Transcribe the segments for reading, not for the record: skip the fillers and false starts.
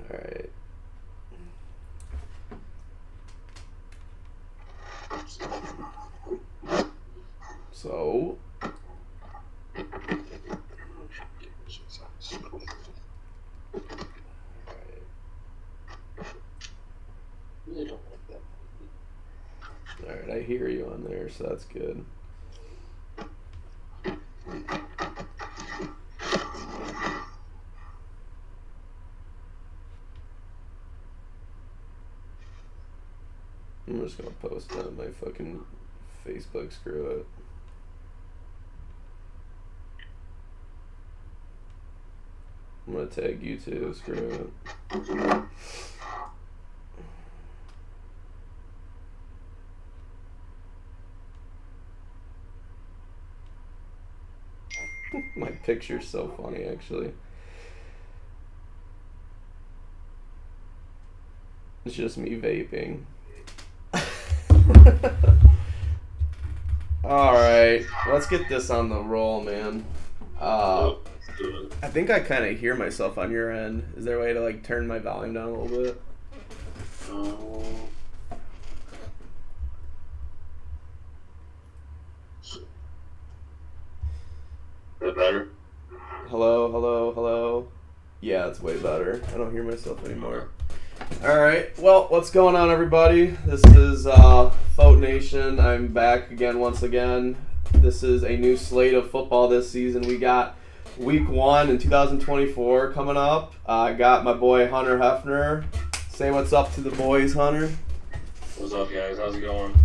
Alright. So. Alright, I hear you on there, so that's good. I'm just gonna post it on my fucking Facebook, screw it. I'm gonna tag you too, screw it. My picture's so funny, actually. It's just me vaping. Alright, let's get this on the roll, man. I think I kind of hear myself on your end. Is there a way to like turn my volume down a little bit? Is that better? Hello, hello, hello. Yeah, it's way better. I don't hear myself anymore. Alright, well, what's going on, everybody? This is Fote Nation. I'm back again once again. This is a new slate of football this season. We got week 1 in 2024 coming up. I got my boy Hunter Hefner. Say what's up to the boys, Hunter. What's up, guys? How's it going?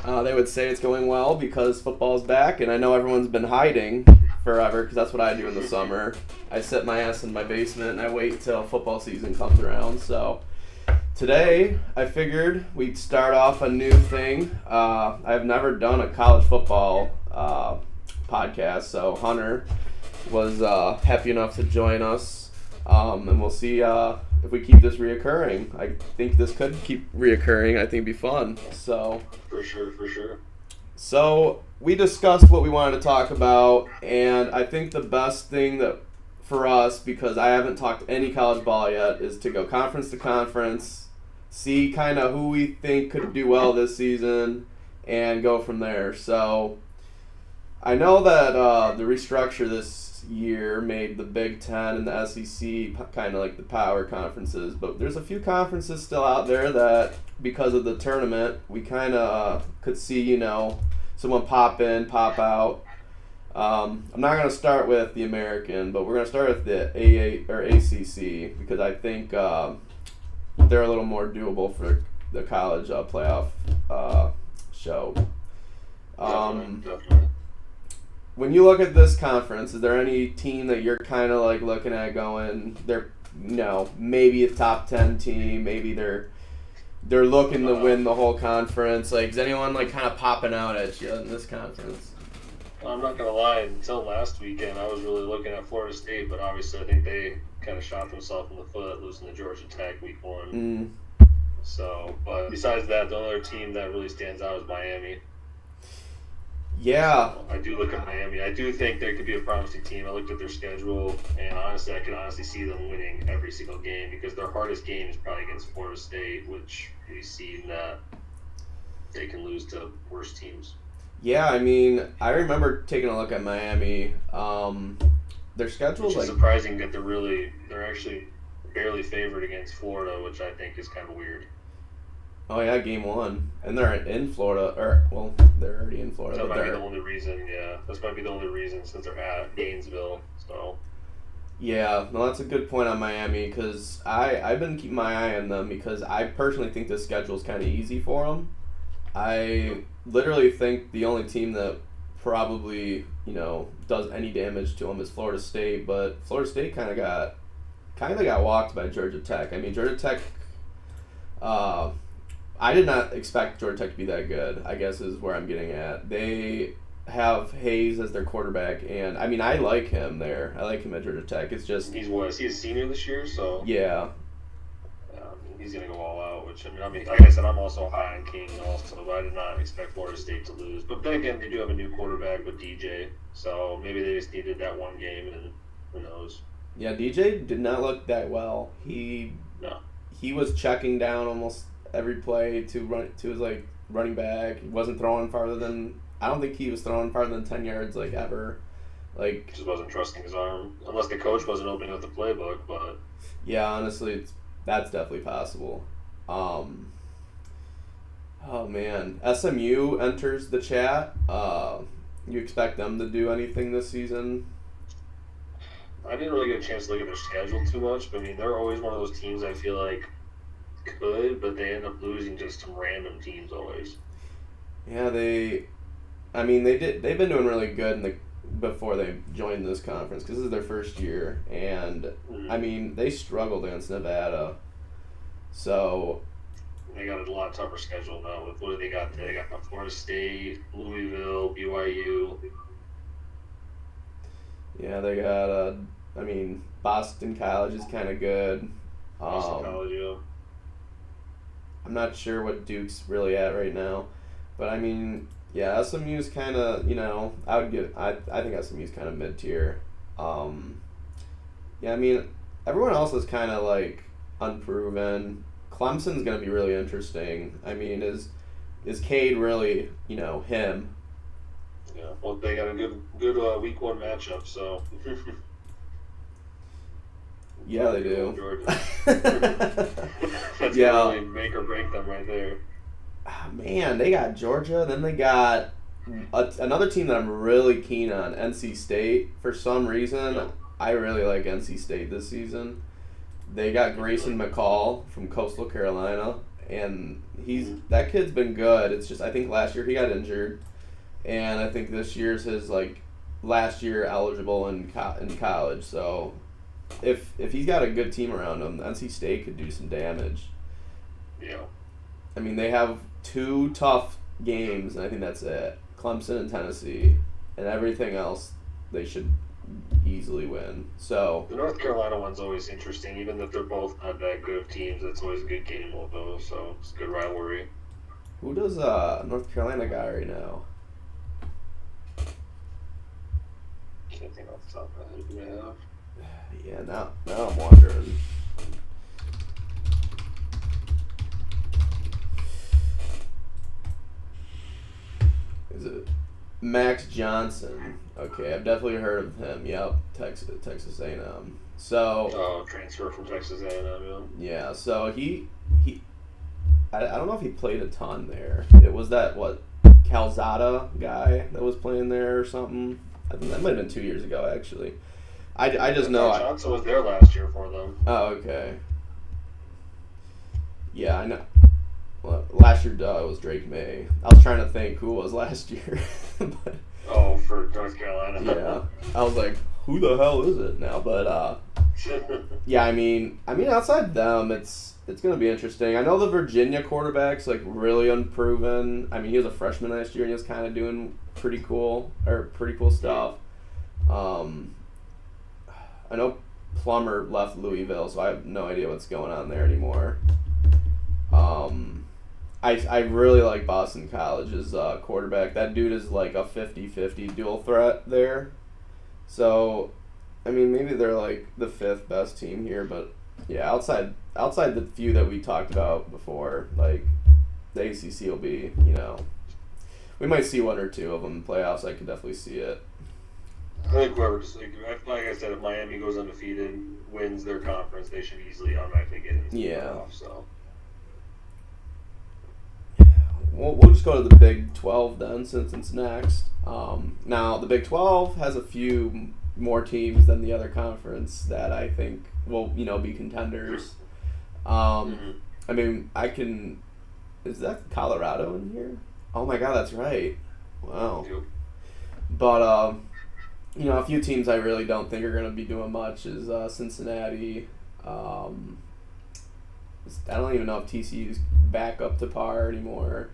They would say it's going well because football's back, and I know everyone's been hiding forever because that's what I do in the summer. I sit my ass in my basement and I wait till football season comes around. So today I figured we'd start off a new thing. I've never done a college football podcast, so Hunter was happy enough to join us, and we'll see if we keep this reoccurring. I think this could keep reoccurring. I think it'd be fun. So For sure. So we discussed what we wanted to talk about, and I think the best thing that for us, because I haven't talked any college ball yet, is to go conference to conference, see kind of who we think could do well this season, and go from there. So I know that the restructure this year made the Big Ten and the SEC kind of like the power conferences, but there's a few conferences still out there that, because of the tournament, we kind of could see, someone pop in, pop out. I'm not going to start with the American, but we're going to start with the AA or ACC because I think they're a little more doable for the college playoff show. Definitely. When you look at this conference, is there any team that you're kind of like looking at going, they're maybe a top 10 team, maybe they're looking to win the whole conference? Like, is anyone like kind of popping out at you in this conference? I'm not gonna lie. Until last weekend, I was really looking at Florida State, but obviously, I think they kind of shot themselves in the foot losing to Georgia Tech week 1. So, but besides that, the other team that really stands out is Miami. Yeah. So I do look at Miami. I do think they could be a promising team. I looked at their schedule, and honestly, I can see them winning every single game because their hardest game is probably against Florida State, which we've seen that they can lose to worse teams. Yeah, I mean, I remember taking a look at Miami. Their schedule Which is surprising that they're actually barely favored against Florida, which I think is kind of weird. Oh yeah, game 1, and they're in Florida, they're already in Florida. That might be the only reason. Yeah, this might be the only reason since they're at Gainesville. So. Yeah, no, that's a good point on Miami because I've been keeping my eye on them because I personally think the schedule is kind of easy for them. I literally think the only team that probably does any damage to them is Florida State, but Florida State kind of got walked by Georgia Tech. I mean, Georgia Tech. I did not expect Georgia Tech to be that good, I guess is where I'm getting at. They have Hayes as their quarterback, and I mean, I like him there. I like him at Georgia Tech. It's just... Is he a senior this year? So yeah. he's going to go all out. Which I mean, like I said, I'm also high on King also, but I did not expect Florida State to lose. But then again, they do have a new quarterback with DJ, so maybe they just needed that one game, and who knows? Yeah, DJ did not look that well. No. He was checking down almost every play to his like running back. He wasn't throwing farther than I don't think he was throwing farther than 10 yards like ever. Like Just wasn't trusting his arm, unless the coach wasn't opening up the playbook. But yeah, honestly, that's definitely possible. Oh man, SMU enters the chat. You expect them to do anything this season? I didn't really get a chance to look at their schedule too much. But I mean, they're always one of those teams I feel like could, but they end up losing to some random teams always. Yeah, they've been doing really good before they joined this conference because this is their first year, and I mean they struggled against Nevada, so they got a lot tougher schedule now. With what do they got? They got Florida State, Louisville, BYU. Yeah, they got Boston College is kind of good. Boston College, yeah. I'm not sure what Duke's really at right now, but I mean, yeah, SMU's kind of, I think SMU's kind of mid tier. Yeah, I mean, everyone else is kind of like unproven. Clemson's gonna be really interesting. I mean, is Cade really, him? Yeah, well, they got a good week 1 matchup, so. Yeah, they do. That's gonna really make or break them right there. Man, they got Georgia. Then they got another team that I'm really keen on, NC State. For some reason, I really like NC State this season. They got Grayson McCall from Coastal Carolina, and that kid's been good. It's just I think last year he got injured, and I think this year's his last year eligible in college. So if he's got a good team around him, NC State could do some damage. Yeah. I mean, they have 2 tough games, and I think that's it. Clemson and Tennessee, and everything else they should easily win. So the North Carolina one's always interesting, even if they're both not that good of teams. It's always a good game, although, so it's a good rivalry. Who does North Carolina got right now? Can't think off the top of my head who they have. Yeah, now I'm wondering. Is it Max Johnson? Okay, I've definitely heard of him. Yep, Texas A&M. So transfer from Texas A&M. Yeah, so I don't know if he played a ton there. It was that Calzada guy that was playing there or something. I think that might have been 2 years ago actually. I just know Johnson was there last year for them. Oh, okay. Yeah, I know. Well, last year, it was Drake May. I was trying to think who it was last year. But, for North Carolina. Yeah. I was like, who the hell is it now? But, yeah, I mean, outside them, it's going to be interesting. I know the Virginia quarterback's, really unproven. I mean, he was a freshman last year, and he was kind of doing pretty cool stuff. I know Plummer left Louisville, so I have no idea what's going on there anymore. I really like Boston College's quarterback. That dude is like a 50-50 dual threat there. So, I mean, maybe they're like the 5th best team here, but yeah, outside the few that we talked about before, like the ACC will be, we might see 1 or 2 of them in playoffs. I could definitely see it. I think like I said, if Miami goes undefeated, wins their conference, they should easily automatically get into the playoffs. So. We'll just go to the Big 12 then, since it's next. Now, the Big 12 has a few more teams than the other conference that I think will, be contenders. I mean, is that Colorado in here? Oh my God, that's right. Wow. But, a few teams I really don't think are going to be doing much is Cincinnati. I don't even know if TCU's back up to par anymore.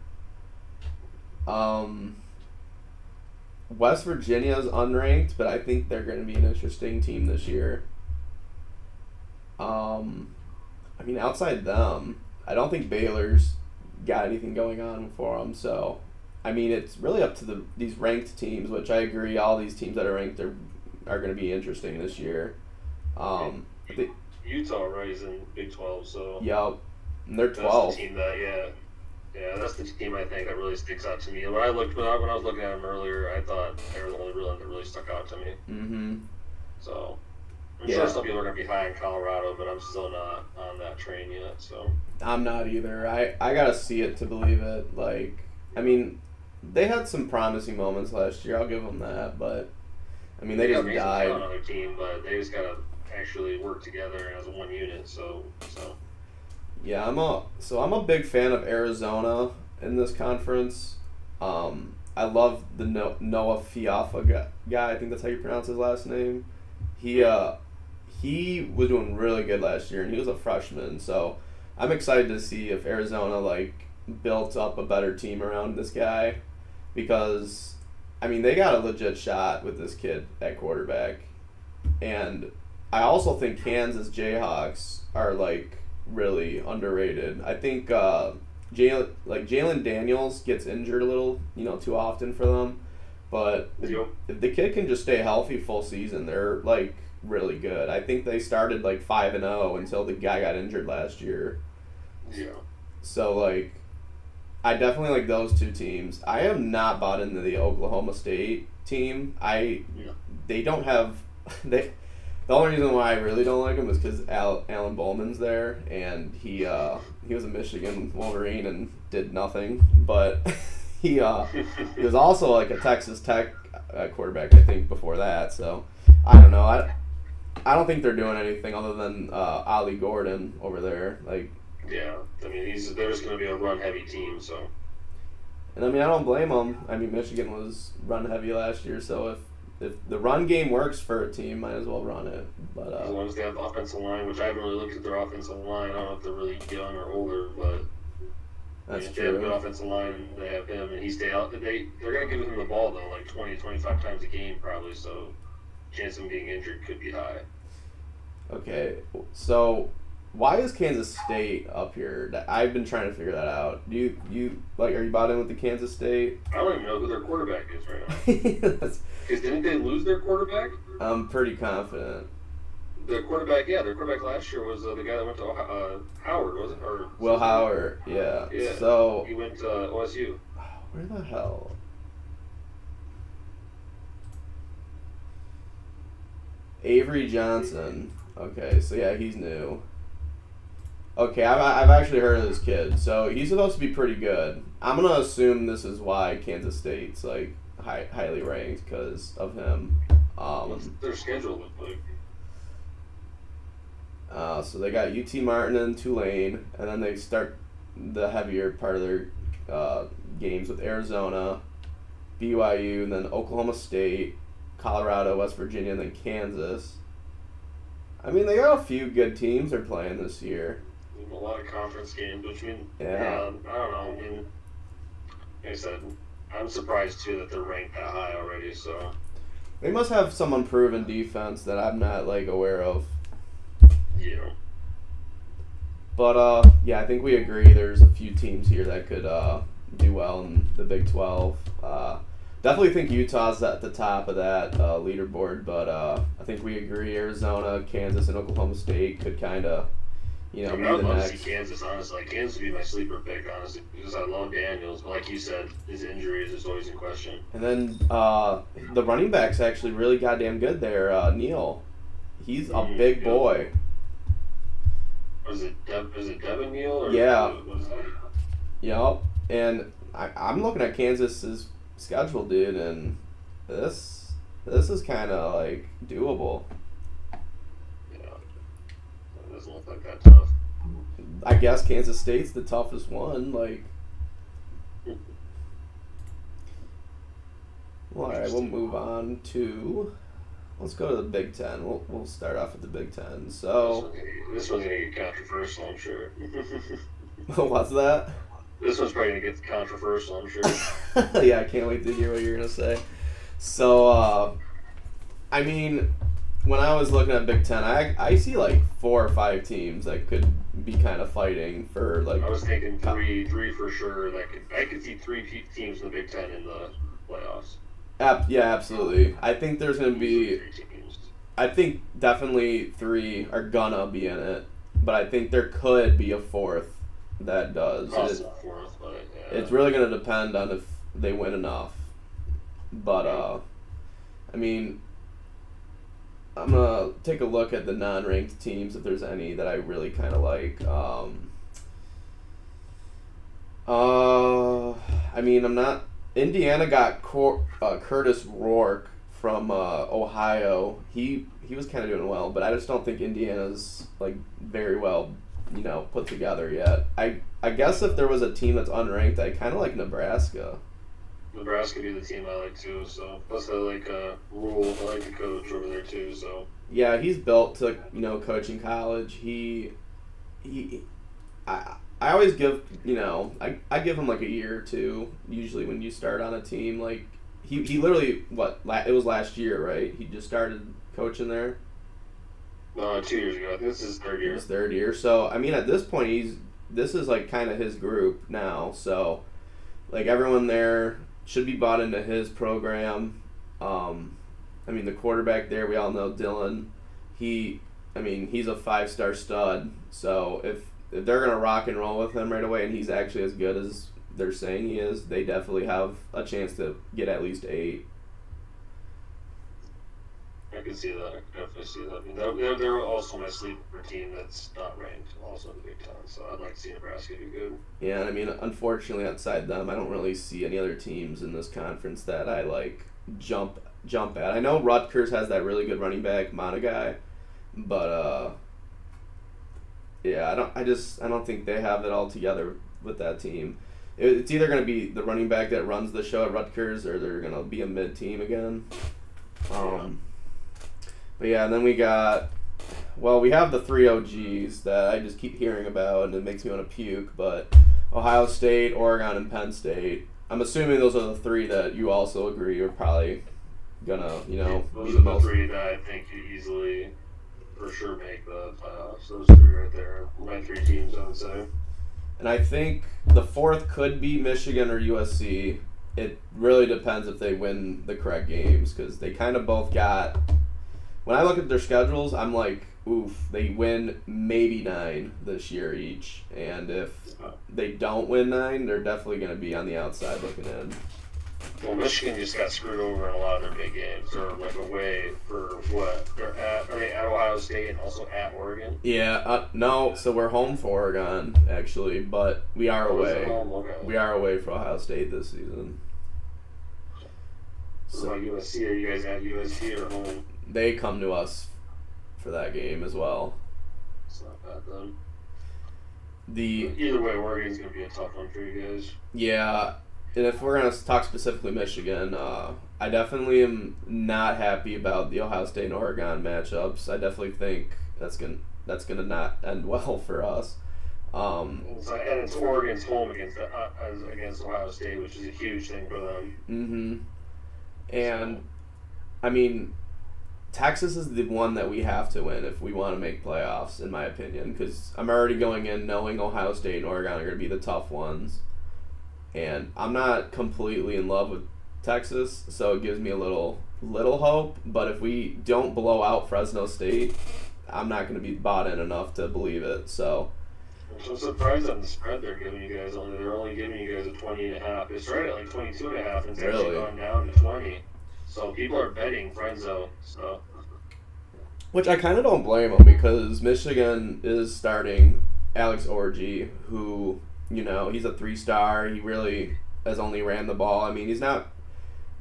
West Virginia's unranked, but I think they're going to be an interesting team this year. I mean, outside them, I don't think Baylor's got anything going on for them. So, I mean, it's really up to these ranked teams, which I agree. All these teams that are ranked are going to be interesting this year. Utah, right, is in Big 12, so Yep, and they're that's 12. the team that, yeah, that's the team I think that really sticks out to me. When I was looking at them earlier, I thought they were the only real one that really stuck out to me. Mm-hmm. So I'm Yeah. sure some people are going to be high in Colorado, but I'm still not on that train yet. So I'm not either. I gotta see it to believe it. Like, I mean, they had some promising moments last year. I'll give them that, but I mean, they got just amazing talent on died. their team, but they just got to actually work together as one unit. So Yeah, I'm a big fan of Arizona in this conference. I love the Noah Fiafa guy. I think that's how you pronounce his last name. He was doing really good last year, and he was a freshman. So I'm excited to see if Arizona built up a better team around this guy, because I mean they got a legit shot with this kid at quarterback, and I also think Kansas Jayhawks are really underrated. I think Jalen Daniels gets injured a little, too often for them, but yep. if the kid can just stay healthy full season, they're really good. I think they started 5-0 until the guy got injured last year. Yeah. So I definitely like those two teams. I am not bought into the Oklahoma State team. They don't have they. The only reason why I really don't like him is because Alan Bowman's there, and he was a Michigan Wolverine and did nothing. But he was also a Texas Tech quarterback, I think, before that. So I don't know. I don't think they're doing anything other than Ollie Gordon over there. Yeah, I mean they're just going to be a run heavy team. So. And I mean I don't blame them. I mean Michigan was run heavy last year, so if the run game works for a team, might as well run it. But as long as they have the offensive line, which I haven't really looked at their offensive line. I don't know if they're really young or older, but that's if true. they have a good offensive line, they have him, and he stay out. They're going to give him the ball though, 20, 25 times a game probably. So chance of him being injured could be high. Okay, so why is Kansas State up here? I've been trying to figure that out. Do you are you bought in with the Kansas State? I don't even know who their quarterback is right now. Because didn't they lose their quarterback? I'm pretty confident. Their quarterback last year was the guy that went to Howard, was it? Or Will Howard, yeah. Yeah. So he went to OSU. Where the hell? Avery Johnson. Okay, so yeah, he's new. Okay, I've actually heard of this kid. So he's supposed to be pretty good. I'm gonna assume this is why Kansas State's highly ranked because of him. What's their schedule look like? So they got UT Martin and Tulane, and then they start the heavier part of their games with Arizona, BYU, and then Oklahoma State, Colorado, West Virginia, and then Kansas. I mean, they got a few good teams they're playing this year. A lot of conference games, which I don't know. I mean, like I said, I'm surprised too that they're ranked that high already. So they must have some unproven defense that I'm not aware of. Yeah. But yeah, I think we agree. There's a few teams here that could do well in the Big 12. Definitely think Utah's at the top of that leaderboard, but I think we agree Arizona, Kansas, and Oklahoma State could kind of, be the I would love next. to see Kansas, honestly. Kansas would be my sleeper pick, honestly, because I love Daniels. But like you said, his injuries is always in question. And then the running back's actually really goddamn good there, Neal. He's a big boy. Was it Devin Neal? Or Yeah. Was it? Yep. And I'm looking at Kansas's schedule, dude, and this is kind of doable. Yeah. It doesn't look like that tough. I guess Kansas State's the toughest one. Well, all right, we'll move on to. Let's go to the Big Ten. We'll start off with the Big Ten. So this one's gonna get controversial, I'm sure. what's that? This one's probably gonna get controversial, I'm sure. Yeah, I can't wait to hear what you're gonna say. So, I mean, when I was looking at Big Ten, I see like 4 or 5 teams that could be kind of fighting for like. I was thinking three for sure. I could see 3 teams in the Big Ten in the playoffs. Yeah, absolutely. I think there's going to be. 3 teams. I think definitely 3 are gonna be in it, but I think there could be a 4th that does. Also a 4th, but yeah. It's really going to depend on if they win enough. But I mean, I'm gonna take a look at the non-ranked teams if there's any that I really kind of like. I mean, I'm not. Indiana got Curtis Rourke from Ohio. He was kind of doing well, but I just don't think Indiana's like very well, put together yet. I guess if there was a team that's unranked, I kind of like Nebraska. Nebraska be the team I like too. So plus I like Rule. I like the coach over there too. So yeah, he's built to coach in college. I always give I give him like a year or 2 usually when you start on a team. Like he literally it was last year, right? He just started coaching there. 2 years ago. I think this is his 3rd year. His 3rd year. So I mean, at this point, this is like kind of his group now. So like everyone there should be bought into his program. I mean, the quarterback there, we all know Dylan. He's a 5-star stud. So if they're gonna rock and roll with him right away, and he's actually as good as they're saying he is, they definitely have a chance to get at least 8. I can see that. I can definitely see that. I mean, they're also my sleeper team that's not ranked, also in the Big Ten. So I'd like to see Nebraska do good. Yeah, and I mean, unfortunately, outside them, I don't really see any other teams in this conference that I like jump at. I know Rutgers has that really good running back, Monagai, but yeah, I don't think they have it all together with that team. It's either going to be the running back that runs the show at Rutgers, or they're going to be a mid team again. But yeah, and then we have the 3 OGs that I just keep hearing about, and it makes me want to puke, but Ohio State, Oregon, and Penn State. I'm assuming those are the 3 that you also agree are probably going to, those be are the most. The 3 that I think could easily, for sure, make the playoffs. Those 3 right there are my 3 teams, I would say. And I think the 4th could be Michigan or USC. It really depends if they win the correct games, because they kind of both got... When I look at their schedules, I'm like, oof, they win maybe 9 this year each. And if they don't win 9, they're definitely going to be on the outside looking in. Well, Michigan just got screwed over in a lot of their big games. They're like away for what? Are they at Ohio State and also at Oregon? Yeah, no, so we're home for Oregon, actually, but we are away. Okay. We are away for Ohio State this season. So like USC, are you guys at USC or home? They come to us for that game as well. It's not bad then. Either way, Oregon's going to be a tough one for you guys. Yeah, and if we're going to talk specifically Michigan, I definitely am not happy about the Ohio State and Oregon matchups. I definitely think that's gonna not end well for us. And it's Oregon's home against Ohio State, which is a huge thing for them. Mm-hmm. And, I mean, Texas is the one that we have to win if we want to make playoffs, in my opinion, because I'm already going in knowing Ohio State and Oregon are going to be the tough ones. And I'm not completely in love with Texas, so it gives me a little hope. But if we don't blow out Fresno State, I'm not going to be bought in enough to believe it. So I'm surprised on the spread they're giving you guys. They're only giving you guys a 20.5. It's right at like 22.5, and it's actually gone down to 20. So people are betting Fresno. So. Which I kind of don't blame them, because Michigan is starting Alex Orji, who, he's a 3-star. He really has only ran the ball. I mean,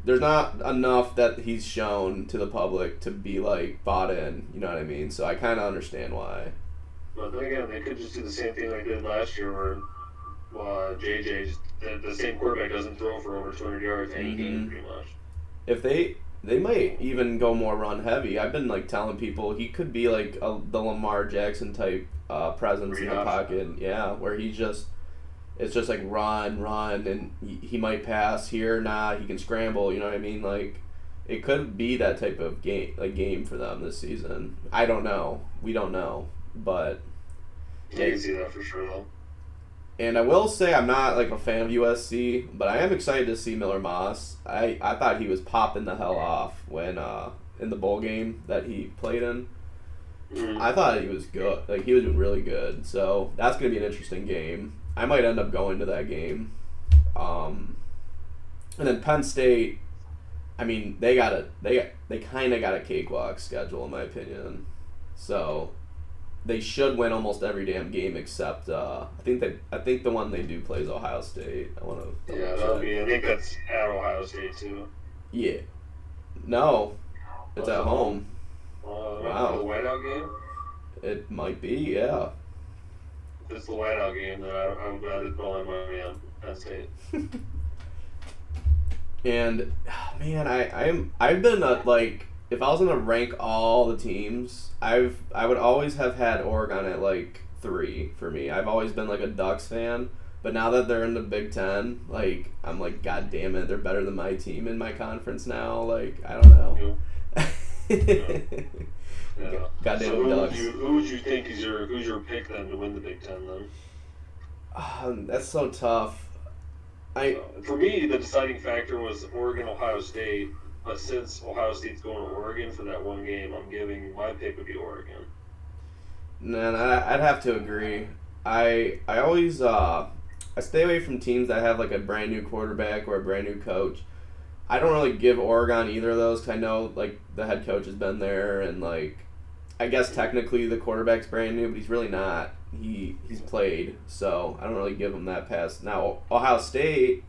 there's not enough that he's shown to the public to be, like, bought in. You know what I mean? So I kind of understand why. But then again, they could just do the same thing like they did last year where the same quarterback doesn't throw for over 200 yards any game, pretty much. If they might even go more run heavy. I've been like telling people he could be like the Lamar Jackson type presence in the pocket. Yeah, where it's just like run, and he might pass here, he can scramble. You know what I mean? Like, it could be that type of game for them this season. I don't know. We don't know, but I can see that for sure though. and I will say I'm not like a fan of USC, but I am excited to see Miller Moss. I thought he was popping the hell off when in the bowl game that he played in. I thought he was good. Like, he was really good. So that's gonna be an interesting game. I might end up going to that game. And then Penn State, I mean, they kind of got a cakewalk schedule in my opinion. So they should win almost every damn game except I think the one they do play is Ohio State. I want to I think that's at Ohio State too. Yeah. No, it's at home. Wow. The whiteout game? It might be, yeah. If it's the whiteout game, then I'm glad it's all money on Penn State. And man, I've been like, if I was gonna rank all the teams, I would always have had Oregon at like 3 for me. I've always been like a Ducks fan, but now that they're in the Big Ten, like I'm like, God damn it, they're better than my team in my conference now. Like, I don't know. Yeah. Goddamn Ducks. Who would you think is who's your pick then to win the Big Ten then? That's so tough. For me, the deciding factor was Oregon, Ohio State. But since Ohio State's going to Oregon for that one game, my pick would be Oregon. Man, I'd have to agree. I always I stay away from teams that have like a brand new quarterback or a brand new coach. I don't really give Oregon either of those because I know like the head coach has been there and like I guess technically the quarterback's brand new, but he's really not. He's played, so I don't really give him that pass. Now Ohio State,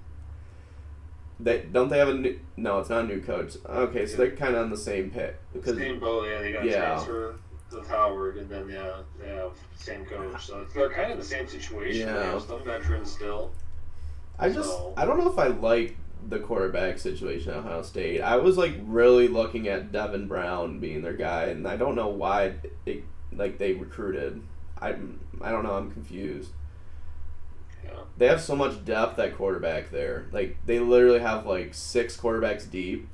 they have a new, no, it's not a new coach. Okay, so they're kind of on the same pit because same boat. Yeah, they got transfer with Howard, and then they have same coach, so they're kind of in the same situation. Yeah, they have some veterans still. I don't know if I like the quarterback situation at Ohio State. I was like really looking at Devin Brown being their guy, and I don't know why they recruited. I don't know. I'm confused. Yeah. They have so much depth at quarterback there. Like they literally have like 6 quarterbacks deep,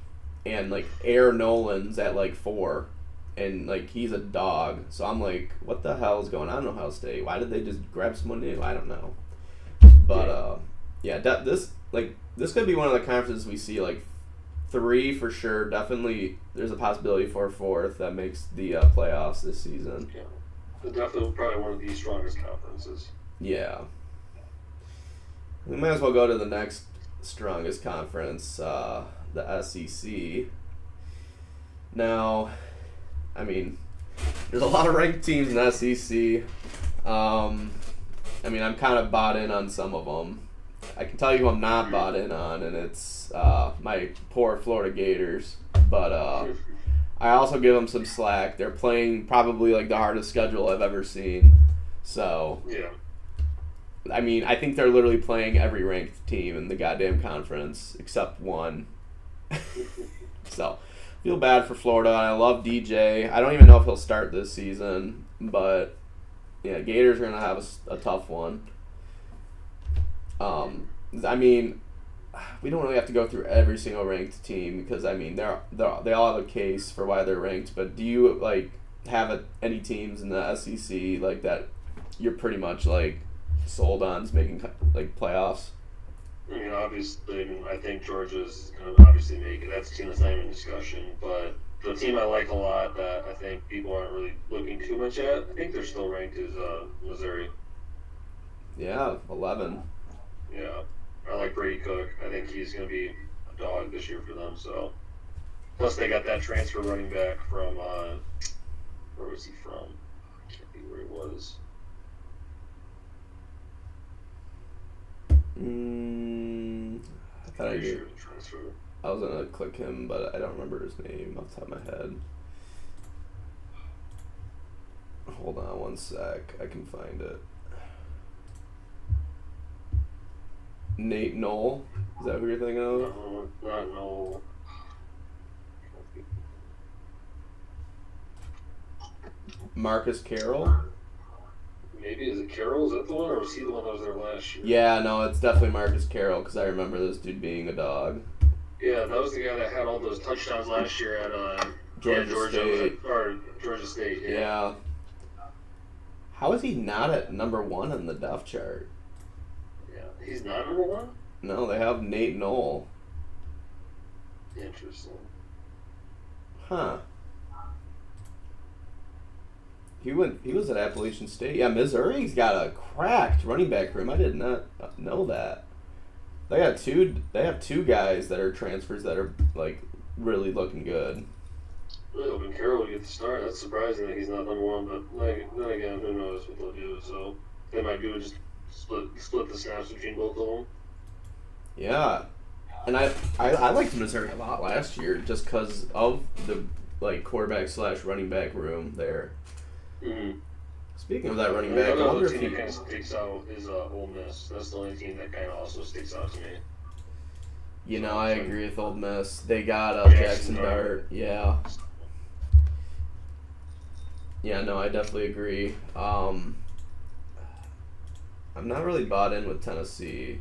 and like Air Nolan's at like 4, and like he's a dog. So I'm like, what the hell is going on in Ohio State? Why did they just grab someone new? I don't know. But this could be one of the conferences we see like 3 for sure. Definitely, there's a possibility for a 4th that makes the playoffs this season. Yeah. Definitely probably one of the strongest conferences. Yeah. We might as well go to the next strongest conference, the SEC. Now, I mean, there's a lot of ranked teams in the SEC. I mean, I'm kind of bought in on some of them. I can tell you who I'm not bought in on, and it's my poor Florida Gators. But I also give them some slack. They're playing probably like the hardest schedule I've ever seen. So, yeah. I mean, I think they're literally playing every ranked team in the goddamn conference except one. So, feel bad for Florida. I love DJ. I don't even know if he'll start this season, but yeah, Gators are gonna have a tough one. I mean, we don't really have to go through every single ranked team because I mean they all have a case for why they're ranked. But do you like have any teams in the SEC like that you're pretty much like sold on making like playoffs? I mean, obviously, I think Georgia's going to obviously make it. That's a team that's not even in discussion. But the team I like a lot that I think people aren't really looking too much at, I think they're still ranked, is Missouri. Yeah, 11. Yeah. I like Brady Cook. I think he's going to be a dog this year for them. So, plus they got that transfer running back from where was he from? I can't think where he was. I thought I did. I was gonna click him, but I don't remember his name off the top of my head. Hold on one sec. I can find it. Nate Knoll? Is that who you're thinking of? No, not Knoll. Marcus Carroll? Maybe, is it Carroll? Is that the one, or was he the one that was there last year? Yeah, no, it's definitely Marcus Carroll, because I remember this dude being a dog. Yeah, that was the guy that had all those touchdowns last year at Georgia State. Or Georgia State. Yeah. How is he not at number 1 on the depth chart? Yeah, he's not number 1. No, they have Nate Knoll. Interesting. Huh. He was at Appalachian State. Yeah, Missouri's got a cracked running back room. I did not know that. They have two guys that are transfers that are like really looking good. Really hoping Carroll would get the start. That's surprising that he's not number 1, but then again, who knows what they'll do. So they might do just split the snaps between both of them. Yeah, and I liked Missouri a lot last year just because of the like quarterback / running back room there. Mm-hmm. Speaking of that running back, I wonder if team that kind of sticks out is Ole Miss. That's the only team that kind of also sticks out to me. You know, I agree with Ole Miss. They got Jackson Dart. Yeah. Yeah, no, I definitely agree. I'm not really bought in with Tennessee.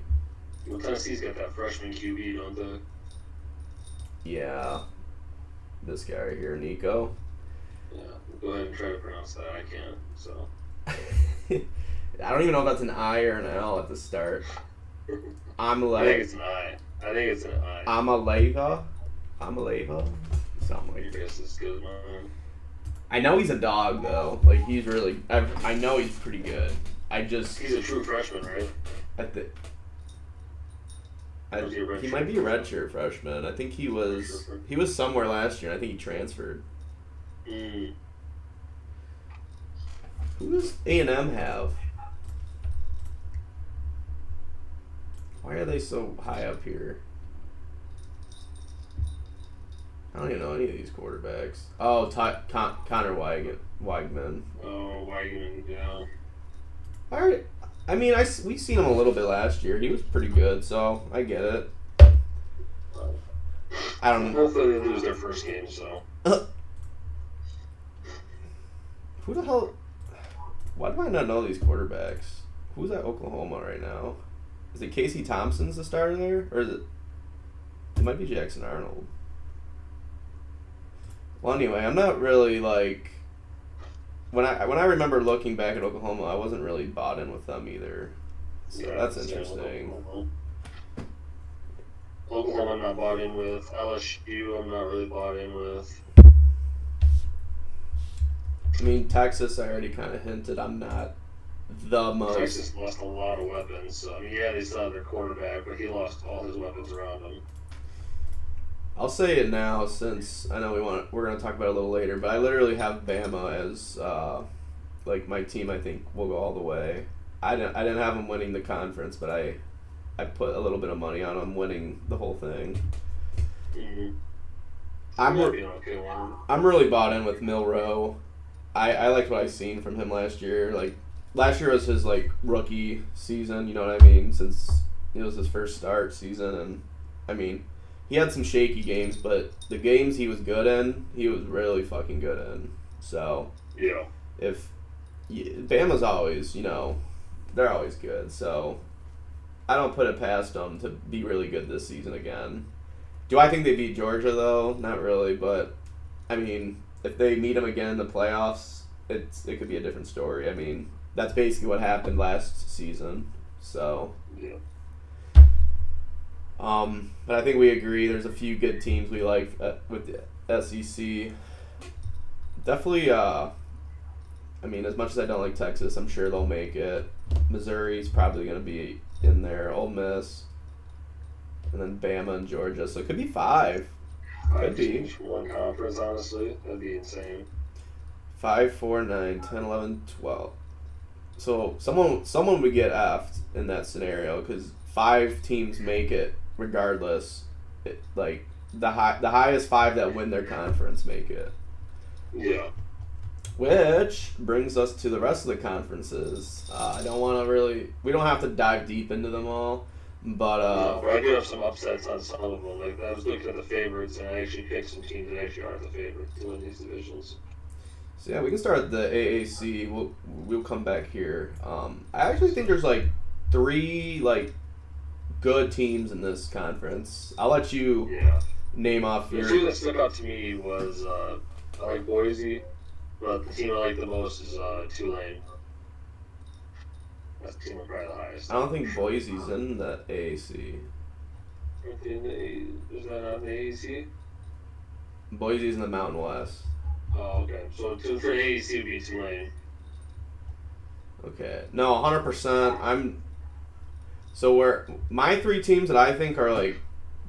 Well, Tennessee's got that freshman QB, don't they? Yeah. This guy right here, Nico. Yeah, go ahead and try to pronounce that. I can't, so. I don't even know if that's an I or an L at the start. I think it's an I. I think it's an I. Amaleva? Something like that. Your guess is good, man. I know he's a dog, though. Like, he's really... I know he's pretty good. He's a true freshman, right? He might be a redshirt freshman. I think he was somewhere last year. I think he transferred. Mm. Who does A&M have? Why are they so high up here? I don't even know any of these quarterbacks. Oh, Connor Weigman. Oh, Weigman, yeah. Alright. I mean, we seen him a little bit last year. He was pretty good, so I get it. I don't know. Hopefully they lose their first game, so. Who the hell? Why do I not know these quarterbacks? Who's at Oklahoma right now? Is it Casey Thompson's the starter there? Or is it... It might be Jackson Arnold. Well, anyway, I'm not really, like... When I remember looking back at Oklahoma, I wasn't really bought in with them either. So yeah, that's interesting. Oklahoma I'm not bought in with. LSU I'm not really bought in with. I mean, Texas, I already kind of hinted I'm not the most. Texas lost a lot of weapons. So, I mean, yeah, they still have their quarterback, but he lost all his weapons around him. I'll say it now since I know we're going to talk about it a little later, but I literally have Bama as like my team. I think will go all the way. I didn't have them winning the conference, but I put a little bit of money on them winning the whole thing. Mm-hmm. I'm really bought in with Milroe. I liked what I seen from him last year. Like last year was his like rookie season, you know what I mean? Since it was his first start season, and I mean he had some shaky games, but the games he was good in, he was really fucking good in. So yeah, Bama's always, they're always good. So I don't put it past them to be really good this season again. Do I think they beat Georgia though? Not really, but I mean, if they meet them again in the playoffs, it could be a different story. I mean, that's basically what happened last season. So yeah. But I think we agree there's a few good teams we like with the SEC. Definitely, I mean, as much as I don't like Texas, I'm sure they'll make it. Missouri's probably going to be in there. Ole Miss. And then Bama and Georgia. So it could be 5. Could be. One conference, honestly. That'd be insane. 5, 4, 9, 10, 11, 12. So someone would get effed in that scenario because 5 teams make it regardless. Like the highest 5 that win their conference make it. Yeah. Which brings us to the rest of the conferences. I don't want to really... We don't have to dive deep into them all, but... no, I do have some upsets on some of them. Like, I was looking at the favorites, and I actually picked some teams that actually are the favorites to win these divisions. So yeah, we can start at the AAC. We'll come back here. I actually think there's like 3 like good teams in this conference. I'll let you Yeah. name off The your. two that stuck out to me was I like Boise, but the team I like the most is Tulane. That's the team I'm probably the highest. I don't think Boise's in the AAC. Is that not in the AAC? Boise's in the Mountain West. Oh, okay. So for the AAC would be Tulane. Okay. No, 100%. So where my three teams that I think are like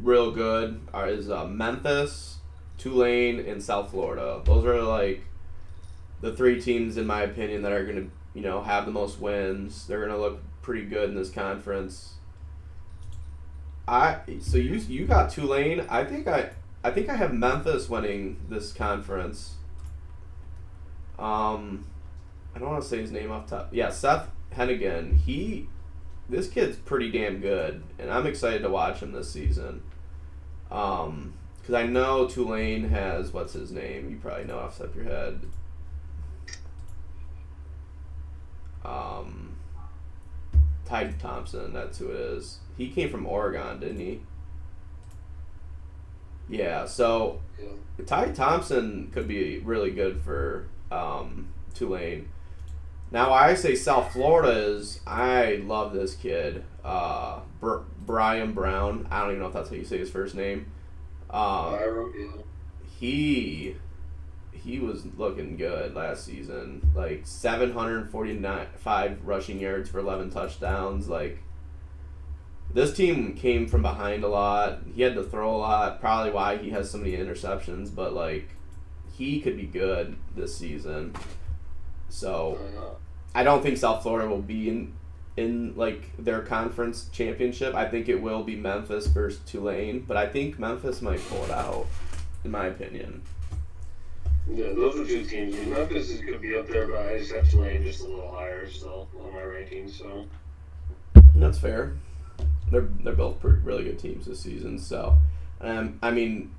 real good is Memphis, Tulane, and South Florida. Those are like the three teams in my opinion that are going to have the most wins. They're going to look pretty good in this conference. So you got Tulane. I think I have Memphis winning this conference. I don't want to say his name off top. Yeah, Seth Hennigan. This kid's pretty damn good, and I'm excited to watch him this season. Because I know Tulane has, what's his name? You probably know off the top of your head. Ty Thompson, that's who it is. He came from Oregon, didn't he? Yeah, so Ty Thompson could be really good for Tulane. Now, I say South Florida I love this kid, Brian Brown. I don't even know if that's how you say his first name. He was looking good last season. Like 745 rushing yards for 11 touchdowns. Like, this team came from behind a lot. He had to throw a lot. Probably why he has so many interceptions. But like, he could be good this season. So I don't think South Florida will be in like their conference championship. I think it will be Memphis versus Tulane, but I think Memphis might pull it out, in my opinion. Yeah, those are two teams. Memphis is going to be up there, but I just have Tulane just a little higher still on my rankings. So that's fair. They're both really good teams this season. So, I mean,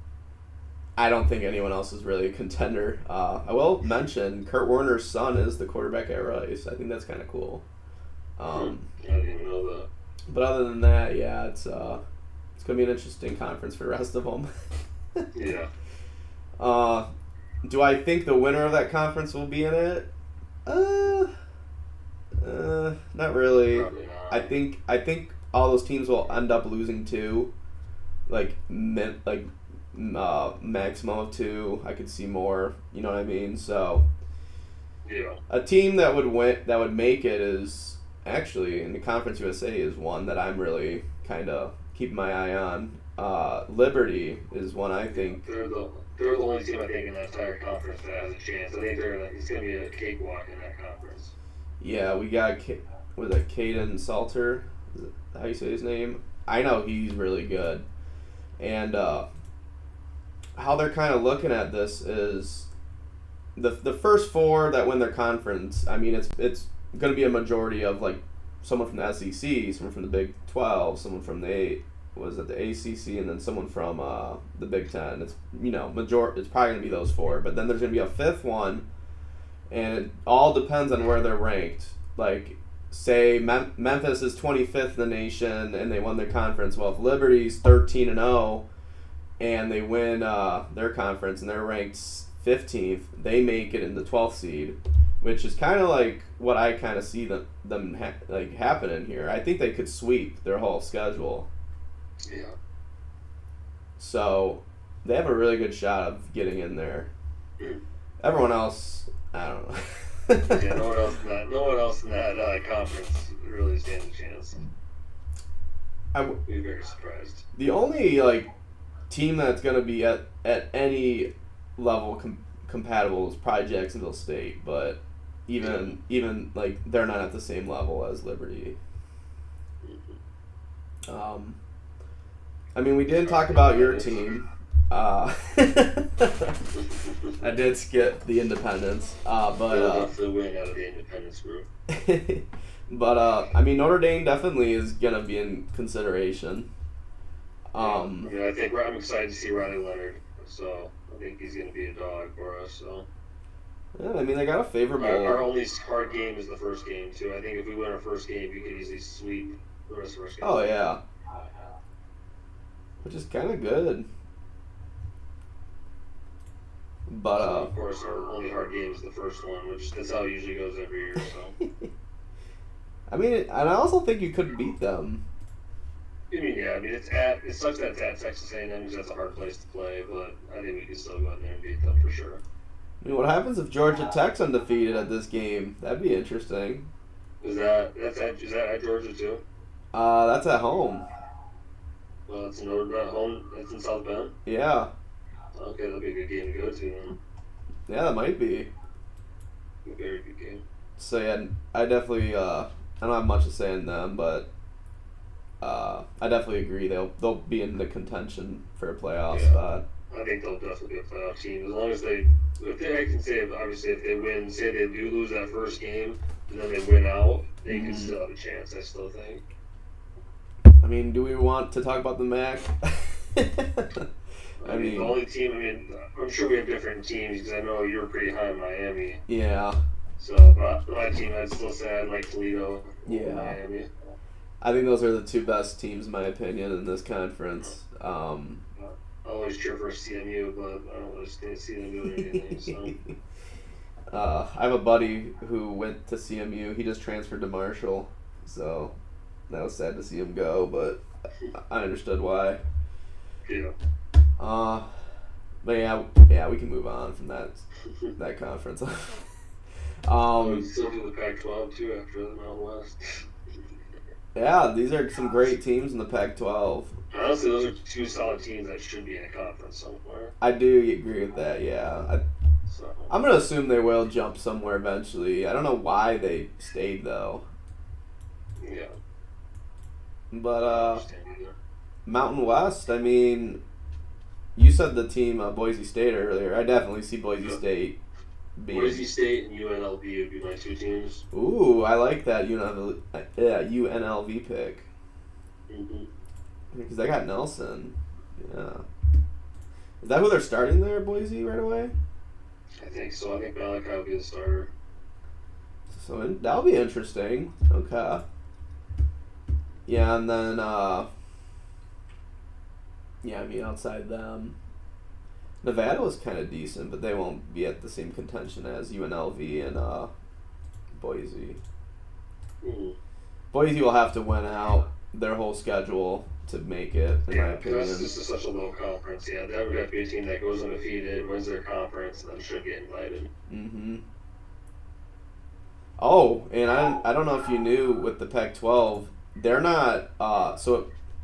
I don't think anyone else is really a contender. I will mention Kurt Warner's son is the quarterback at Rice. I think that's kind of cool. I didn't even know that. But other than that, yeah, it's gonna be an interesting conference for the rest of them. Yeah. Do I think the winner of that conference will be in it? Not really. Probably not. I think all those teams will end up losing two, maximum of two. I could see more. You know what I mean? So, yeah. A team that would make it is actually in the Conference USA is one that I'm really kind of keeping my eye on. Liberty is one I think. They're the only team I think in that entire conference that has a chance. I think it's going to be a cakewalk in that conference. Yeah, we got Caden Salter? Is that how you say his name? I know he's really good. And how they're kind of looking at this is the first four that win their conference. I mean, it's going to be a majority of like someone from the SEC, someone from the Big 12, someone from the ACC, and then someone from the Big 10. It's it's probably going to be those four, but then there's going to be a fifth one, and it all depends on where they're ranked. Like, say Memphis is 25th in the nation and they won their conference. Well, if Liberty's 13-0 and they win their conference and they're ranked 15th, they make it in the 12th seed, which is kind of like what I kind of see them happening here. I think they could sweep their whole schedule. Yeah. So they have a really good shot of getting in there. Everyone else, I don't know. Yeah, no one else in that conference really stands a chance. I'd be very surprised. The only team that's going to be at any level compatible is probably Jacksonville State, but even they're not at the same level as Liberty. I mean, we didn't talk about your team. I did skip the Independents, but the win out of the Independents group. But I mean, Notre Dame definitely is gonna be in consideration. I'm excited to see Riley Leonard, so I think he's gonna be a dog for us. So. Yeah, I mean, they got a favorable. Our only hard game is the first game too. I think if we win our first game, we could easily sweep the rest of our schedule. Oh yeah, which is kind of good. But so of course, our only hard game is the first one, which that's how it usually goes every year. So. I mean, and I also think you could beat them. I mean, yeah. I mean, it sucks that it's at Texas A&M because that's a hard place to play, but I think we can still go in there and beat them for sure. I mean, what happens if Georgia Tech's undefeated at this game? That'd be interesting. Is that at Georgia too? That's at home. Well, it's in home. It's in South Bend. Yeah. Okay, that'll be a good game to go to then. Yeah, that might be. A very good game. So yeah, I definitely I don't have much to say in them, but I definitely agree they'll be in the contention for a playoff spot. I think they'll definitely be a playoff team as long as I can say obviously if they win, say they do lose that first game and then they win out, they can still have a chance. I still think. I mean, do we want to talk about the MAC? I mean, the only team. I mean, I'm sure we have different teams because I know you're pretty high in Miami. Yeah. So, but my team, I'd still say I like Toledo. Yeah. Miami. I think those are the two best teams, in my opinion, in this conference. I always cheer for CMU, but I don't really see them doing anything. So. I have a buddy who went to CMU. He just transferred to Marshall, so that was sad to see him go, but I understood why. Yeah. But yeah, we can move on from that conference. We still do the Pac-12 too after the Mountain West. Yeah, these are some great teams in the Pac-12. Honestly, those are two solid teams that should be in a conference somewhere. I do agree with that. Yeah, I'm gonna assume they will jump somewhere eventually. I don't know why they stayed though. Yeah. But Mountain West. I mean, you said the team Boise State earlier. I definitely see Boise State. Boise State and UNLV would be my two teams. Ooh, I like that UNLV pick. Because they got Nelson. Yeah. Is that who they're starting there, Boise, right away? I think so. I think Malachi will be the starter. So that'll be interesting. Okay. Yeah, and then, I mean, outside them, Nevada was kind of decent, but they won't be at the same contention as UNLV and Boise. Boise will have to win out their whole schedule to make it, in my opinion. This is such a low conference. Yeah, that would have to be a team that goes undefeated, wins their conference, and then should get invited. Oh, and I don't know if you knew with the Pac-12, they're not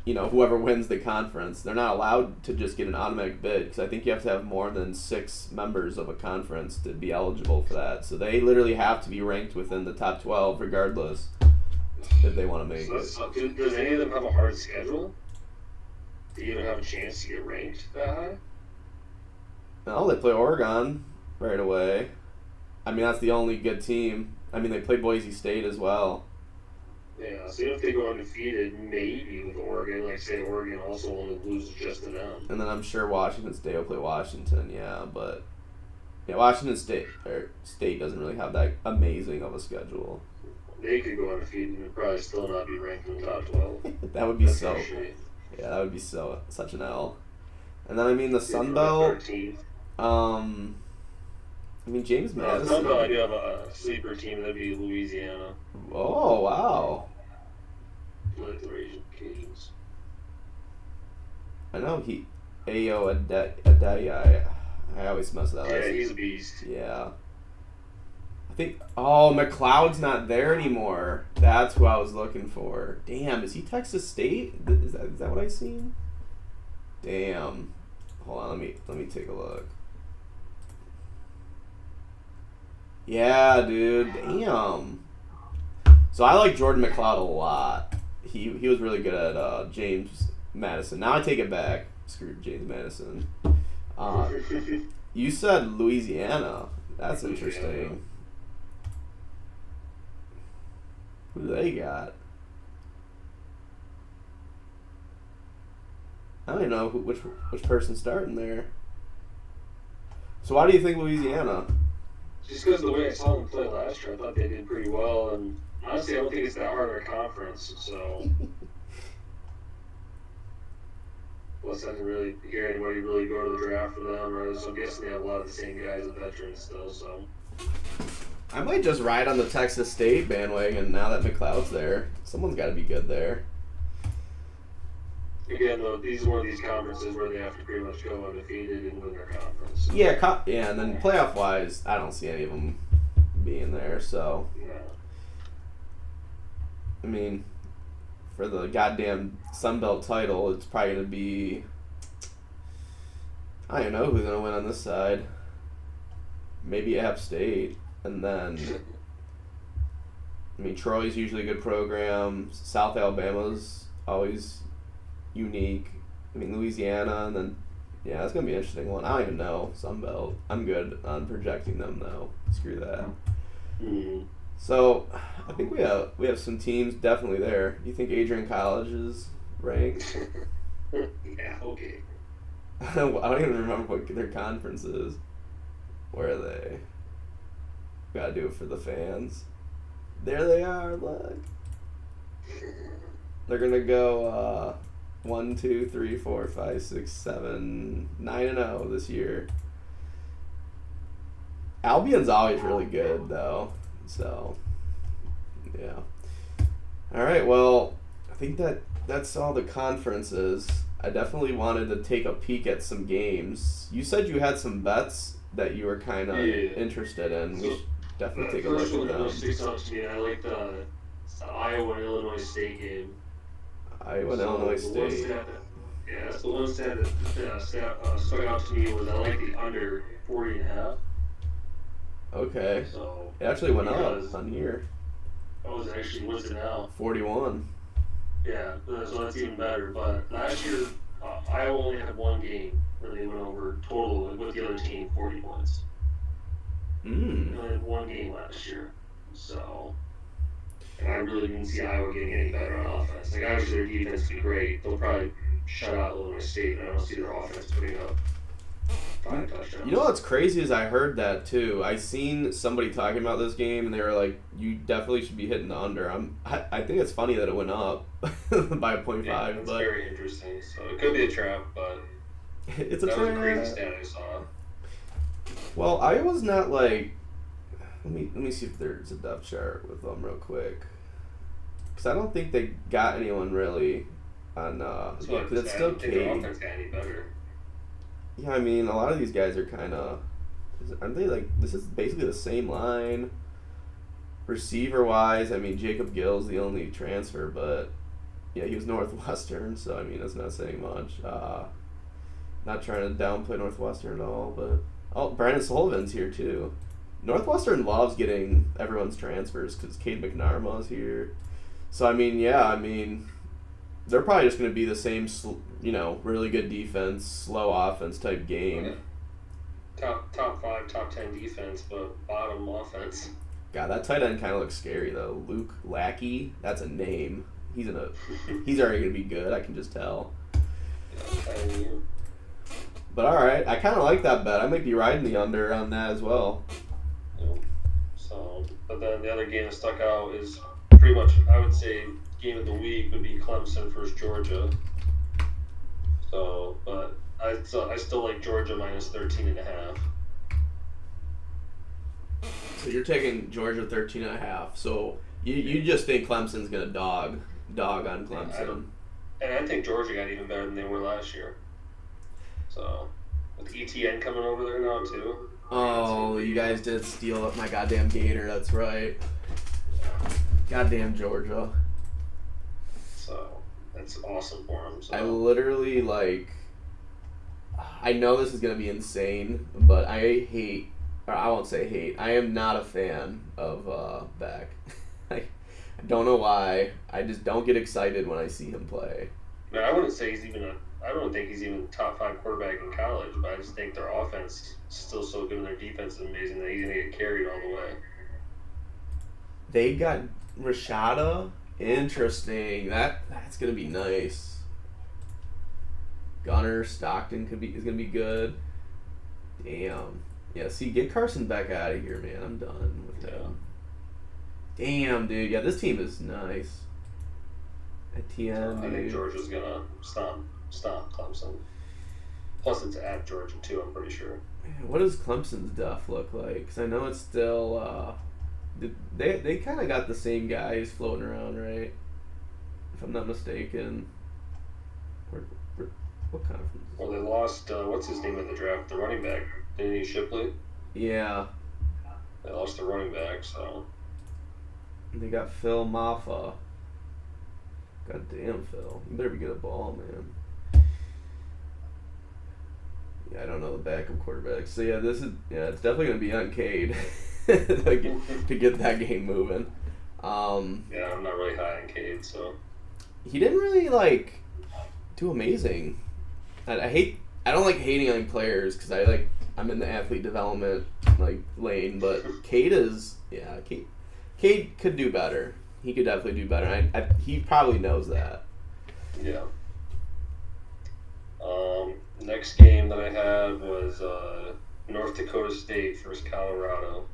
whoever wins the conference, they're not allowed to just get an automatic bid because I think you have to have more than 6 members of a conference to be eligible for that. So they literally have to be ranked within the top 12 regardless if they want to make it. Does any of them have a hard schedule? Do you even have a chance to get ranked that high? No, they play Oregon right away. I mean, that's the only good team. I mean, they play Boise State as well. Yeah, so even if they go undefeated, maybe with Oregon, like say Oregon also only loses just to them. And then I'm sure Washington State will play Washington, but Washington State doesn't really have that amazing of a schedule. They could go undefeated and probably still not be ranked in the top 12. That would be that would be such an L. And then I mean the Sun Belt. I mean James Madison. Sun Belt, I do have a sleeper team. That'd be Louisiana. Oh wow. Like the Raging Cajuns. I know Ayo Adaya. I always mess that up. Yeah, he's a beast. Yeah. I think McLeod's not there anymore. That's who I was looking for. Damn, is he Texas State? Is that what I seen? Damn. Hold on, let me take a look. Yeah, dude. Damn. So I like Jordan McLeod a lot. He was really good at James Madison. Now I take it back. Screw James Madison. You said Louisiana. That's interesting. Who do they got? I don't even know which person's starting there. So why do you think Louisiana? Just because of the way I saw them play last year, I thought they did pretty well, and honestly, I don't think it's that hard of a conference. So Plus, I didn't really hear anybody really go to the draft for them, or so I'm guessing they have a lot of the same guys as veterans still. So I might just ride on the Texas State bandwagon now that McLeod's there. Someone's got to be good there. again, though, these are one of these conferences where they have to pretty much go undefeated and win their conference. So. Yeah, and then playoff wise, I don't see any of them being there. So Yeah. I mean, for the goddamn Sun Belt title, it's probably gonna be. I don't know who's gonna win on this side. Maybe App State, and then. I mean, Troy's usually a good program. South Alabama's always unique. I mean, Louisiana, and then yeah, it's gonna be an interesting one. I don't even know Sun Belt. I'm good on projecting them though. Screw that. Mm-hmm. So, I think we have some teams definitely there. You think Adrian College is ranked? Yeah. Okay. I don't even remember what their conference is. Where are they? Gotta do it for the fans. There they are. Look. They're gonna go 1, 2, 3, 4, 5, 6, 7, 9-0 this year. Albion's always really good though. So, yeah. All right. Well, I think that's all the conferences. I definitely wanted to take a peek at some games. You said you had some bets that you were kind of interested in. We should definitely take a look at them. The first one that sticks out to me, I like the Iowa and Illinois State game. Iowa and Illinois State. Yeah, that's the one stat that stuck out to me was I like the under 40.5. Okay. So it actually went up on here. Oh, it's actually, what's it now? 41. Yeah, so that's even better. But last year, Iowa only had one game where they went over total with the other team 40 points. They only had one game last year. So, and I really didn't see Iowa getting any better on offense. Like, obviously their defense would be great. They'll probably shut out Illinois State, and I don't see their offense putting up 5 touchdowns. You know what's crazy is I heard that too. I seen somebody talking about this game and they were like, "You definitely should be hitting the under." I think it's funny that it went up by 0.5. Yeah, that's but very interesting. So it could be a trap, but it's a that trap. was a crazy stat I saw. Well, Iowa's not like. Let me see if there's a depth chart with them real quick, because I don't think they got anyone really on. Because it's still Katie. Their offense got any better. Yeah, I mean, a lot of these guys are kind of, aren't they like, this is basically the same line. Receiver-wise, I mean, Jacob Gill's the only transfer, but, yeah, he was Northwestern, so, I mean, that's not saying much. Not trying to downplay Northwestern at all, but, Brandon Sullivan's here, too. Northwestern loves getting everyone's transfers, because Cade McNarma's here. So, I mean, they're probably just going to be the same, really good defense, slow offense type game. Top 5, top 10 defense, but bottom offense. God, that tight end kind of looks scary though. Luke Lackey, that's a name. He's already going to be good. I can just tell. But all right, I kind of like that bet. I might be riding the under on that as well. So, but then the other game that stuck out is pretty much, I would say, game of the week would be Clemson versus Georgia. So, but I still like Georgia minus 13.5. So you're taking Georgia 13.5. So you just think Clemson's gonna dog on Clemson. And I think Georgia got even better than they were last year. So with ETN coming over there now too. Oh, you guys did steal up my goddamn Gator. That's right. Goddamn Georgia. So that's awesome for him. So. I literally I know this is gonna be insane, but I won't say hate. I am not a fan of Beck. I don't know why. I just don't get excited when I see him play. Man, I wouldn't say I don't think he's even top 5 quarterback in college, but I just think their offense is still so good and their defense is amazing that he's gonna get carried all the way. They got Rashada. Interesting. That's gonna be nice. Gunner Stockton is gonna be good. Damn. Yeah. See, get Carson Beck out of here, man. I'm done with him. Damn, dude. Yeah, this team is nice. Etienne, I think Georgia's gonna stomp It's not Clemson. Plus, it's at Georgia too. I'm pretty sure. What does Clemson's def look like? Because I know it's still. They kind of got the same guys floating around, right? If I'm not mistaken. What conference? Well, they lost. What's his name in the draft? The running back. Didn't he Shipley? Yeah. They lost the running back, so. They got Phil Maffa. God damn, Phil. You better be good at ball, man. Yeah, I don't know the backup quarterback. So yeah, it's definitely gonna be on Cade to get that game moving. Yeah, I'm not really high on Cade, so. He didn't really do amazing. I don't like hating on players because I'm in the athlete development lane, but Cade could do better. He could definitely do better. He probably knows that. Yeah. Next game that I had was North Dakota State versus Colorado,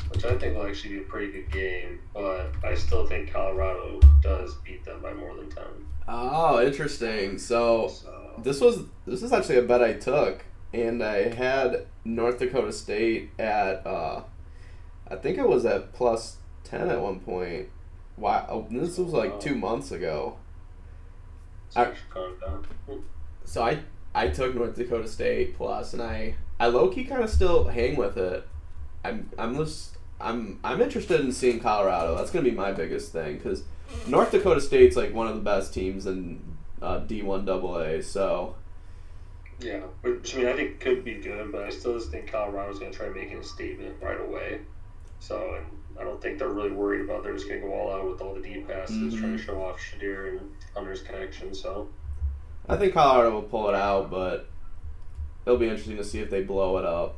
which I think will actually be a pretty good game, but I still think Colorado does beat them by more than 10. Oh, interesting. So this is actually a bet I took, and I had North Dakota State at I think it was at plus 10 at one point. Wow, this was 2 months ago. So I took North Dakota State plus, and I low key kind of still hang with it. I'm interested in seeing Colorado. That's gonna be my biggest thing because North Dakota State's one of the best teams in D1 AA. So yeah, which I think could be good, but I still just think Colorado's gonna try making a statement right away. So and I don't think they're really worried about. They're just gonna go all out with all the deep passes, trying to show off Shadir and Hunter's connection. So I think Colorado will pull it out, but it'll be interesting to see if they blow it up.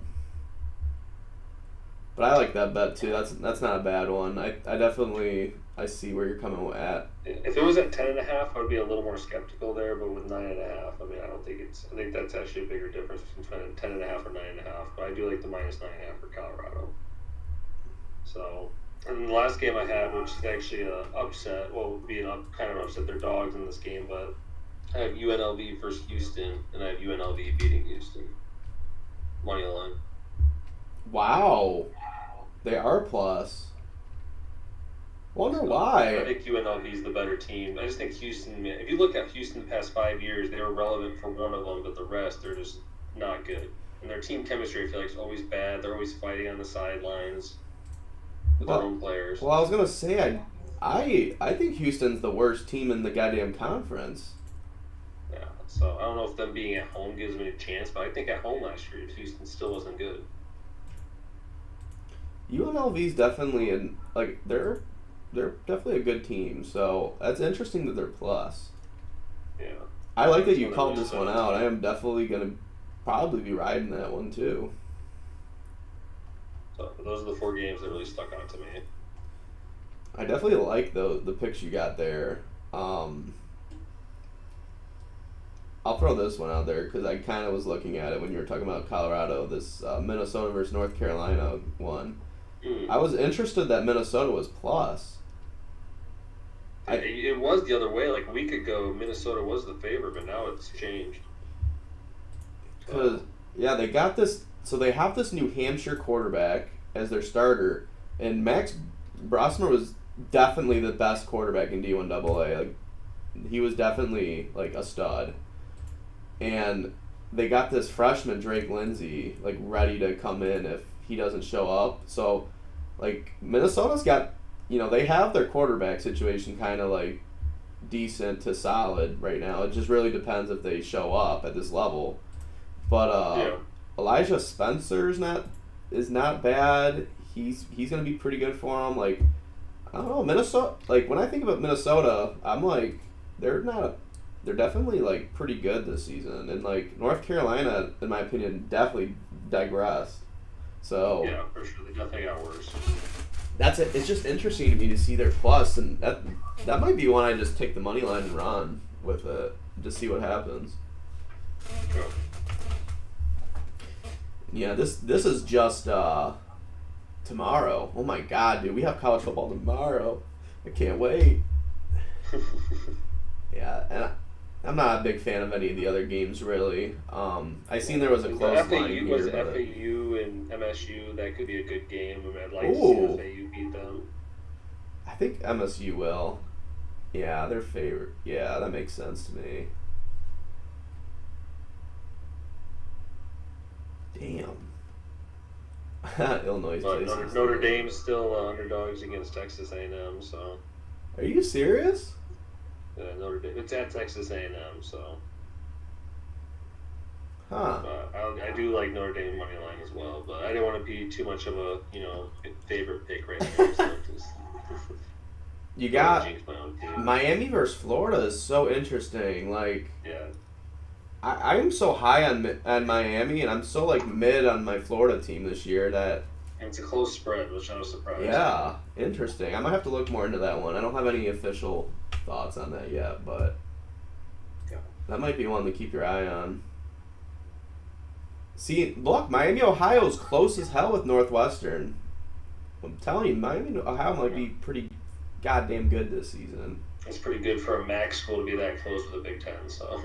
But I like that bet too. That's not a bad one. I definitely see where you're coming at. If it was at 10.5, I would be a little more skeptical there. But with 9.5, I mean, I think that's actually a bigger difference between 10.5 or 9.5. But I do like the minus 9.5 for Colorado. So, and the last game I had, which is actually an upset, well, would be kind of an upset. They're dogs in this game, but I have UNLV versus Houston, and I have UNLV beating Houston. Money line. Wow. They are plus. Wonder why. I think UNLV is the better team. I just think Houston, if you look at Houston the past 5 years, they were relevant for one of them, but the rest, they're just not good. And their team chemistry, I feel like, is always bad. They're always fighting on the sidelines with their own players. Well, I was going to say, I think Houston's the worst team in the goddamn conference. Yeah, so I don't know if them being at home gives me a chance, but I think at home last year, Houston still wasn't good. UNLV's definitely they're definitely a good team, so that's interesting that they're plus. Yeah. I like that you called this one out. I am definitely gonna probably be riding that one too. So those are the 4 games that really stuck out to me. I definitely like the picks you got there. I'll throw this one out there because I kind of was looking at it when you were talking about Colorado, this Minnesota versus North Carolina one. I was interested that Minnesota was plus. It was the other way. Like a week ago, Minnesota was the favorite, but now it's changed. Because, yeah, they got this. So they have this New Hampshire quarterback as their starter, and Max Brosmer was definitely the best quarterback in D1 AA. He was definitely a stud. And they got this freshman Drake Lindsey ready to come in if he doesn't show up. So Minnesota's got, they have their quarterback situation kind of decent to solid right now. It just really depends if they show up at this level. But Elijah Spencer is not bad. He's gonna be pretty good for them. I don't know, Minnesota. When I think about Minnesota, I'm they're definitely pretty good this season, and North Carolina, in my opinion, definitely digressed. So yeah, for sure, they definitely got worse. That's it. It's just interesting to me to see their plus, and that might be one I just take the money line and run with it, just see what happens. Sure. Yeah, this is just tomorrow. Oh my god, dude, we have college football tomorrow. I can't wait. Yeah, and I'm not a big fan of any of the other games really. I seen there was a close line FAU here, was but FAU and MSU. That could be a good game. I mean, I'd like to see ooh, FAU beat them. I think MSU will. Yeah, their favorite. Yeah, that makes sense to me. Damn. Illinois But plays Notre Dame's still underdogs against Texas A&M. So Are you serious? Notre Dame. It's at Texas A&M. So Huh. I do like Notre Dame money line as well. But I didn't want to be too much of a favorite pick right now. So just, You got jinx my own team. Miami versus Florida is so interesting. Like, Yeah. I'm so high on Miami, and I'm so like mid on my Florida team this year that And it's a close spread, which I was surprised. yeah, interesting. I might have to look more into that one. I don't have any official thoughts on that yet, but Yeah. that might be one to keep your eye on. See, look, Miami, Ohio's close as hell with Northwestern. I'm telling you, Miami, Ohio might be pretty goddamn good this season. It's pretty good for a MAC school to be that close with the Big Ten. So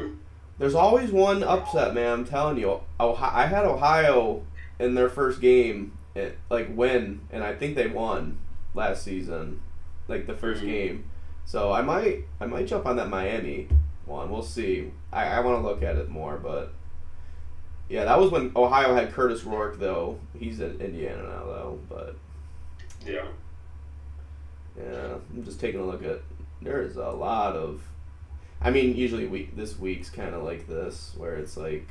There's always one upset, man. I'm telling you. I had Ohio in their first game, win, and I think they won last season, like the 1st game. So I might jump on that Miami one. We'll see. I want to look at it more, but yeah, that was when Ohio had Curtis Rourke, though. He's in Indiana now, though. But yeah. yeah, I'm just taking a look at. There's a lot of. I mean, usually this week's kind of like this, where it's like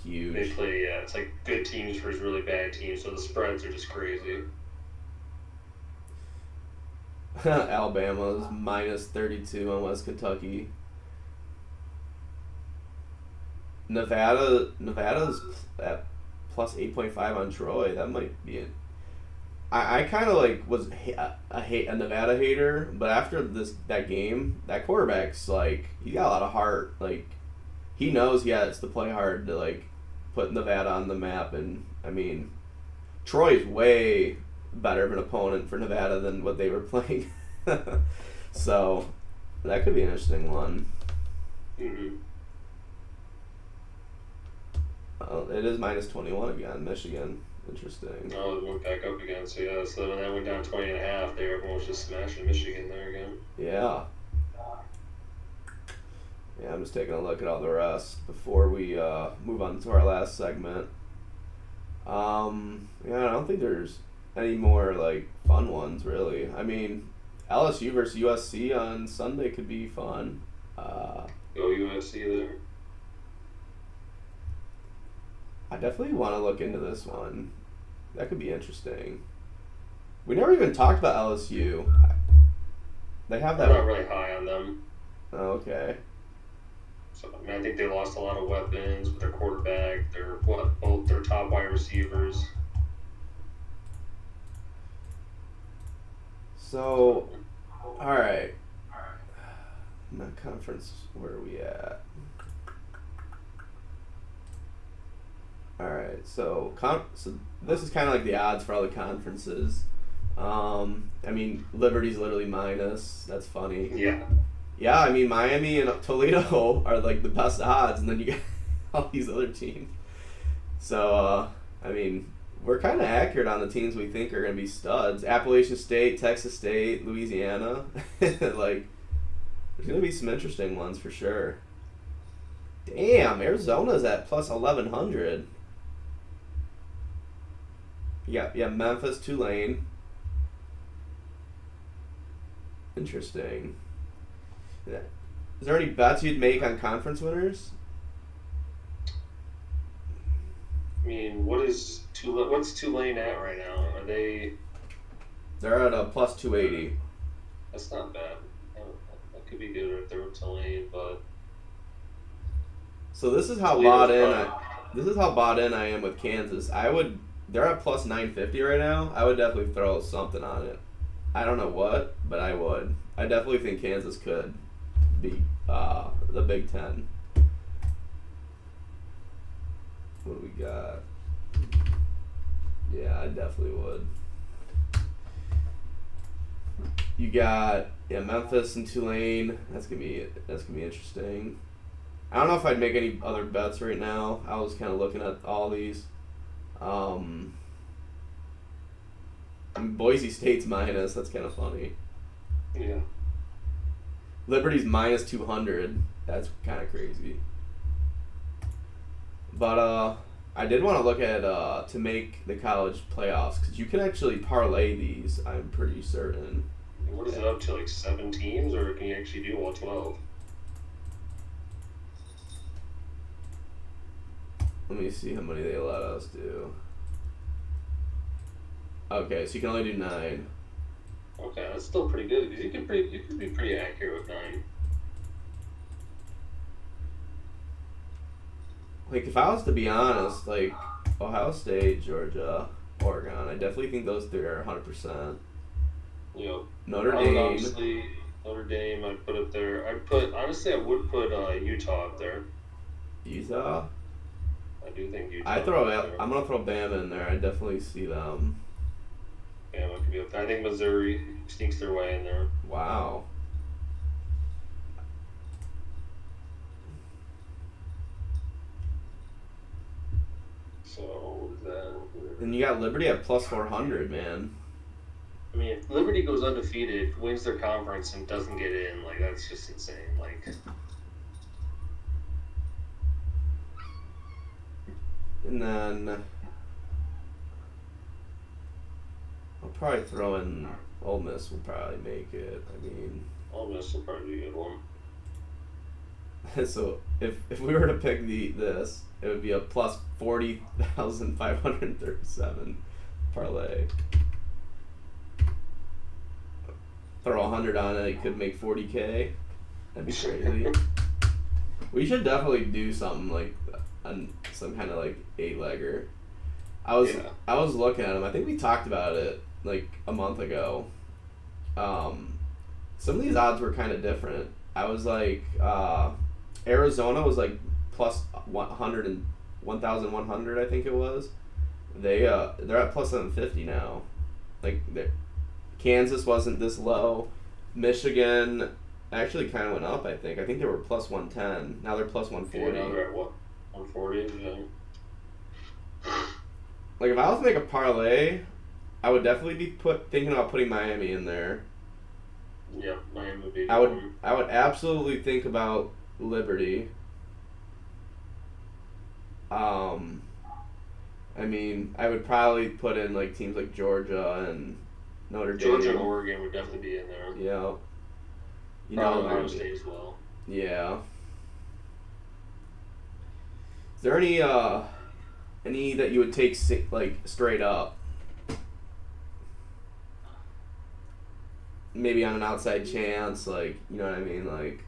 huge. They play, it's like good teams versus really bad teams, so the spreads are just crazy. Alabama's minus 32 on West Kentucky. Nevada's at plus 8.5 on Troy. That might be it. I kind of like was a Nevada hater, but after that game, that quarterback's like he got a lot of heart. Like he knows he has to play hard to like put Nevada on the map, and I mean, Troy's way better of an opponent for Nevada than what they were playing. So that could be an interesting one. Mm-hmm. It is minus 21 again, Michigan. Interesting. Oh, it went back up again. So yeah, so when that went down 20.5, there everyone was just smashing Michigan there again. Yeah. Yeah, I'm just taking a look at all the rest before we move on to our last segment. Yeah, I don't think there's any more like fun ones really. I mean, LSU versus USC on Sunday could be fun. Go USC there. I definitely want to look into this one. That could be interesting. We never even talked about LSU. They have that. I'm not really high on them. Oh, okay. So I mean, I think they lost a lot of weapons with their quarterback. Both their top wide receivers. So, all right. Not conference. Where are we at? All right. So this is kind of like the odds for all the conferences. I mean, Liberty's literally minus. That's funny. Yeah. Yeah, I mean, Miami and Toledo are like the best odds, and then you got all these other teams. So, I mean, we're kind of accurate on the teams we think are going to be studs. Appalachian State, Texas State, Louisiana. Like, there's going to be some interesting ones for sure. Damn, Arizona's at plus 1,100. Yeah, Memphis, Tulane. Interesting. Yeah. Is there any bets you'd make on conference winners? I mean, what's Tulane at right now? Are they? They're at a plus 280. That's not bad. That could be good if they're Tulane, but. So this is how bought in I am with Kansas. They're at plus 950 right now. I would definitely throw something on it. I don't know what, but I would. I definitely think Kansas could beat the Big Ten. What do we got? Yeah, I definitely would. You got Memphis and Tulane. That's gonna be interesting. I don't know if I'd make any other bets right now. I was kind of looking at all these. Boise State's minus. That's kind of funny. Yeah. Liberty's minus 200. That's kind of crazy. But I did want to look at to make the college playoffs because you can actually parlay these. I'm pretty certain. What is it up to, like 7 teams, or can you actually do all 12? Let me see how many they let us do. Okay, so you can only do 9. Okay, that's still pretty good because you could be pretty accurate with 9. Like if I was to be honest, like Ohio State, Georgia, Oregon, I definitely think those three are 100%. Yep. Notre I would Dame. honestly, Notre Dame, I'd put up there. I would put Utah up there. Utah. I do think Utah. I'm gonna throw Bama in there. I definitely see them. Bama could be up there. I think Missouri sneaks their way in there. Wow. So what is that? And you got Liberty at plus 400, man. I mean, if Liberty goes undefeated, wins their conference, and doesn't get in, like that's just insane. Like. And then I'll probably throw in Ole Miss will probably make it. I mean, Ole Miss will probably be a good one. So if we were to pick this, it would be a plus 40,537 parlay. Throw 100 on it, it could make 40K. That'd be crazy. We should definitely do something like some kind of like 8-legger. I was looking at them. I think we talked about it like a month ago. Some of these odds were kind of different. I was like, Arizona was like plus 100 and 1,100, I think it was. They're at plus 750 now. Like Kansas wasn't this low. Michigan actually kind of went up. I think they were plus 110. Now they're plus 140. Yeah, now they're at what? 140. Yeah. Like if I was to make a parlay, I would definitely be thinking about putting Miami in there. Yeah, Miami would be. I would absolutely think about Liberty. I mean, I would probably put in like teams like Georgia and Notre Dame. Georgia and Oregon would definitely be in there. Yeah. Ohio State as well. Yeah. Is there any that you would take like straight up? Maybe on an outside chance, like, you know what I mean? Like,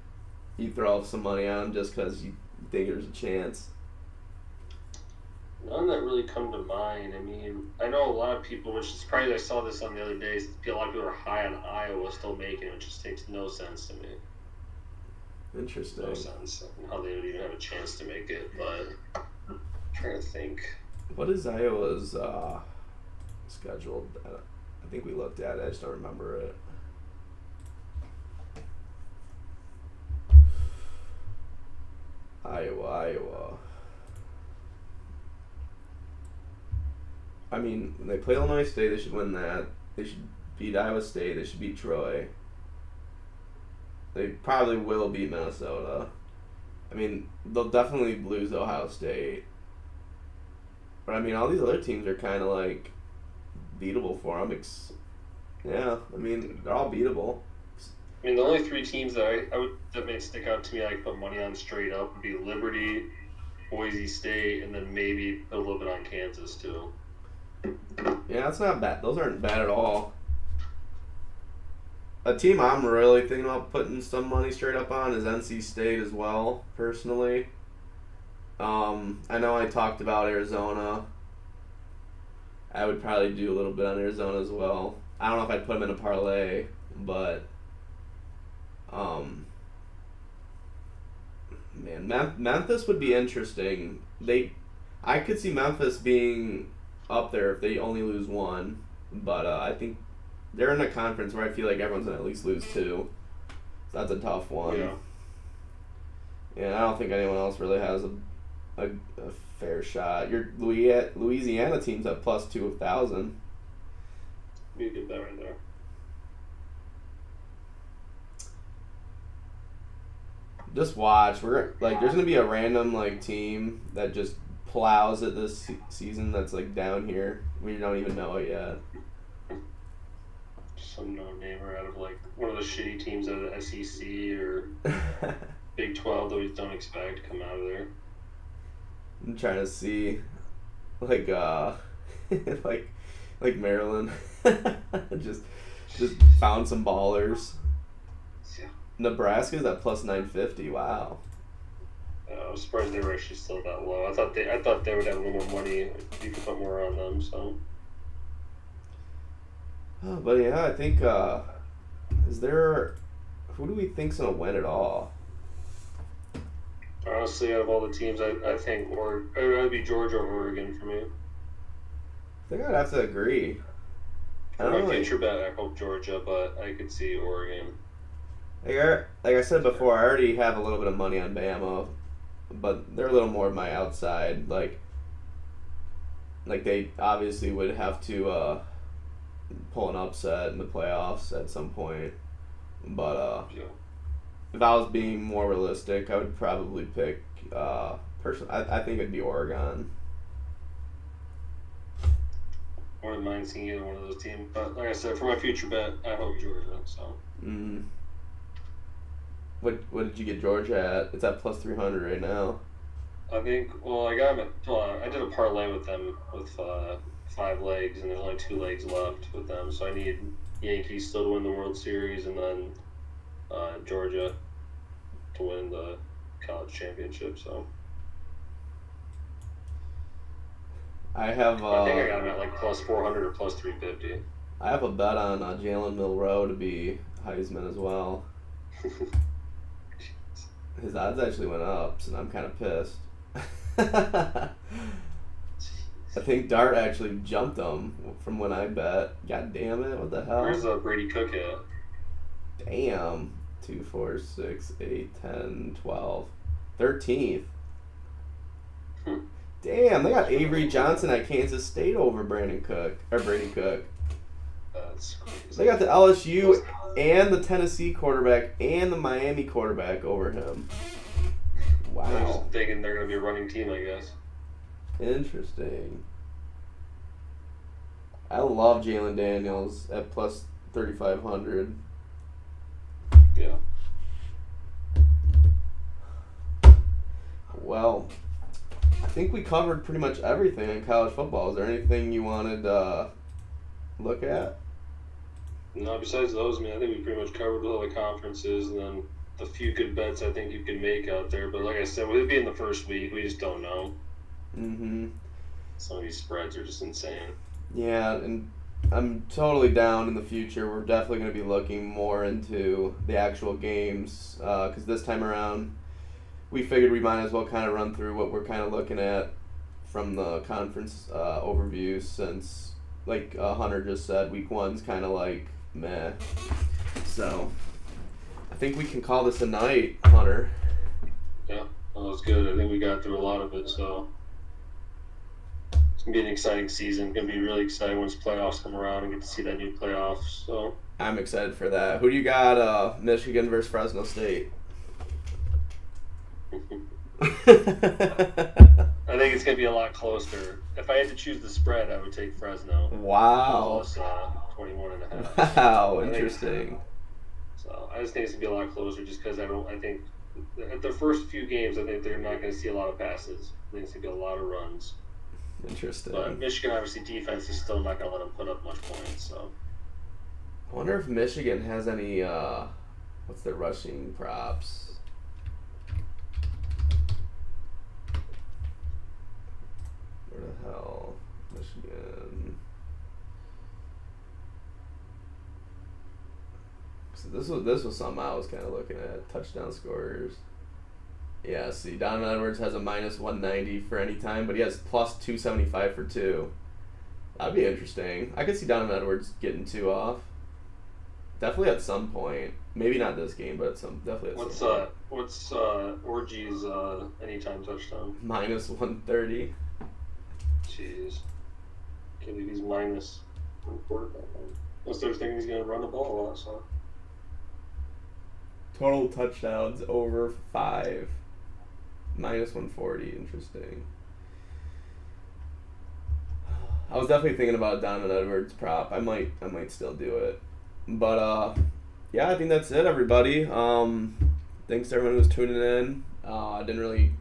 you throw some money on them just because you think there's a chance. None that really come to mind. I mean, I know a lot of people, which is probably, I saw this on the other day, a lot of people are high on Iowa still making it, which just makes no sense to me. Interesting. No sense how they would even have a chance to make it, but I'm trying to think. What is Iowa's scheduled? I think we looked at it. I just don't remember it. Iowa. I mean, when they play Illinois State, they should win that. They should beat Iowa State. They should beat Troy. They probably will beat Minnesota. I mean, they'll definitely lose Ohio State. But I mean, all these other teams are kind of like beatable for them. Yeah, I mean, they're all beatable. I mean, the only 3 teams that may stick out to me, I put money on straight up, would be Liberty, Boise State, and then maybe a little bit on Kansas too. Yeah, that's not bad. Those aren't bad at all. A team I'm really thinking about putting some money straight up on is NC State as well, personally. I know I talked about Arizona. I would probably do a little bit on Arizona as well. I don't know if I'd put them in a parlay, but man, Memphis would be interesting. I could see Memphis being up there if they only lose 1, but I think they're in a conference where I feel like everyone's gonna at least lose 2. So that's a tough one. Yeah. Yeah, I don't think anyone else really has a fair shot. Your Louisiana team's at plus 2,000. Be a good bet right there. Just watch. There's gonna be a random team that just plows it this season. That's down here. We don't even know it yet. Some no-namer out of one of the shitty teams out of the SEC or Big 12 that we don't expect to come out of there. I'm trying to see, like Maryland, just found some ballers. Yeah. Nebraska's at plus 950. Wow. I was surprised they were actually still that low. I thought they would have a little more money if you could put more on them. So. Oh, but yeah, I think who do we think's gonna win it all? Honestly, out of all the teams, I think it would be Georgia or Oregon for me. I think I'd have to agree. For my future bet, I hope Georgia, but I could see Oregon. Like I said before, I already have a little bit of money on Bama, but they're a little more of my outside. Like they obviously would have to pull an upset in the playoffs at some point. But yeah. If I was being more realistic, I would probably pick personally. I think it'd be Oregon. I wouldn't mind seeing either one of those teams, but like I said, for my future bet, I hope Georgia. So. Mm. What did you get Georgia at? It's at plus 300 right now. I think. Well, I got them I did a parlay with them with 5 legs, and there's only 2 legs left with them. So I need Yankees still to win the World Series, and then Georgia to win the college championship. So I have. I think I got him at plus 400 or plus 350. I have a bet on Jalen Milroe to be Heisman as well. His odds actually went up, so I'm kind of pissed. I think Dart actually jumped him from when I bet. God damn it! What the hell? Where's Brady Cook at? Damn. 2, 4, 6, 8, 10, 12. 13th. Damn, they got Avery Johnson at Kansas State over Brady Cook. That's crazy. They got the LSU and the Tennessee quarterback and the Miami quarterback over him. Wow. I'm just thinking they're going to be a running team, I guess. Interesting. I love Jalen Daniels at plus 3,500. Yeah. Well, I think we covered pretty much everything in college football. Is there anything you wanted to look at? No, besides those, I think we pretty much covered all the conferences and then the few good bets I think you can make out there. But like I said, with it being the first week, we just don't know. Mm-hmm. Some of these spreads are just insane. Yeah, and I'm totally down in the future. We're definitely going to be looking more into the actual games because this time around, we figured we might as well kind of run through what we're kind of looking at from the conference overview since, like Hunter just said, week 1's kind of like meh. So I think we can call this a night, Hunter. Yeah, that was good. I think we got through a lot of it, so it's going to be an exciting season. It's going to be really exciting once playoffs come around and get to see that new playoffs. So I'm excited for that. Who do you got, Michigan versus Fresno State? I think it's going to be a lot closer. If I had to choose the spread, I would take Fresno. Wow. Plus 21.5. Wow, interesting. So I just think it's going to be a lot closer just because I think at the first few games, I think they're not going to see a lot of passes. I think it's going to be a lot of runs. Interesting. But Michigan, obviously, defense is still not going to let them put up much points. So I wonder if Michigan has any, what's their rushing props? Where the hell? Michigan. So this was something I was kind of looking at. Touchdown scorers. Yeah, see, Donovan Edwards has a minus 190 for any time, but he has plus 275 for 2. That'd be interesting. I could see Donovan Edwards getting 2 off. Definitely at some point. Maybe not this game, but definitely at some point. What's Orgy's anytime touchdown? Minus 130. Jeez. Can't believe he's minus one quarterback. Unless they're thinking he's gonna run the ball a lot, so. Total touchdowns over 5. Minus 140. Interesting. I was definitely thinking about Donovan Edwards prop. I might still do it. But yeah, I think that's it, everybody. Thanks to everyone who was tuning in. I didn't really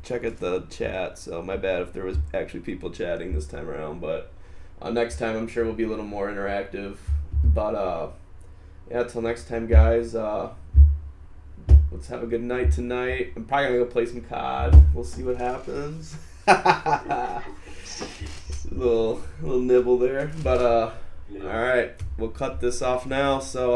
check at the chat, so my bad if there was actually people chatting this time around. But next time, I'm sure we'll be a little more interactive. But yeah, till next time, guys. Let's have a good night tonight. I'm probably gonna go play some COD. We'll see what happens. little nibble there, but all right, we'll cut this off now. So.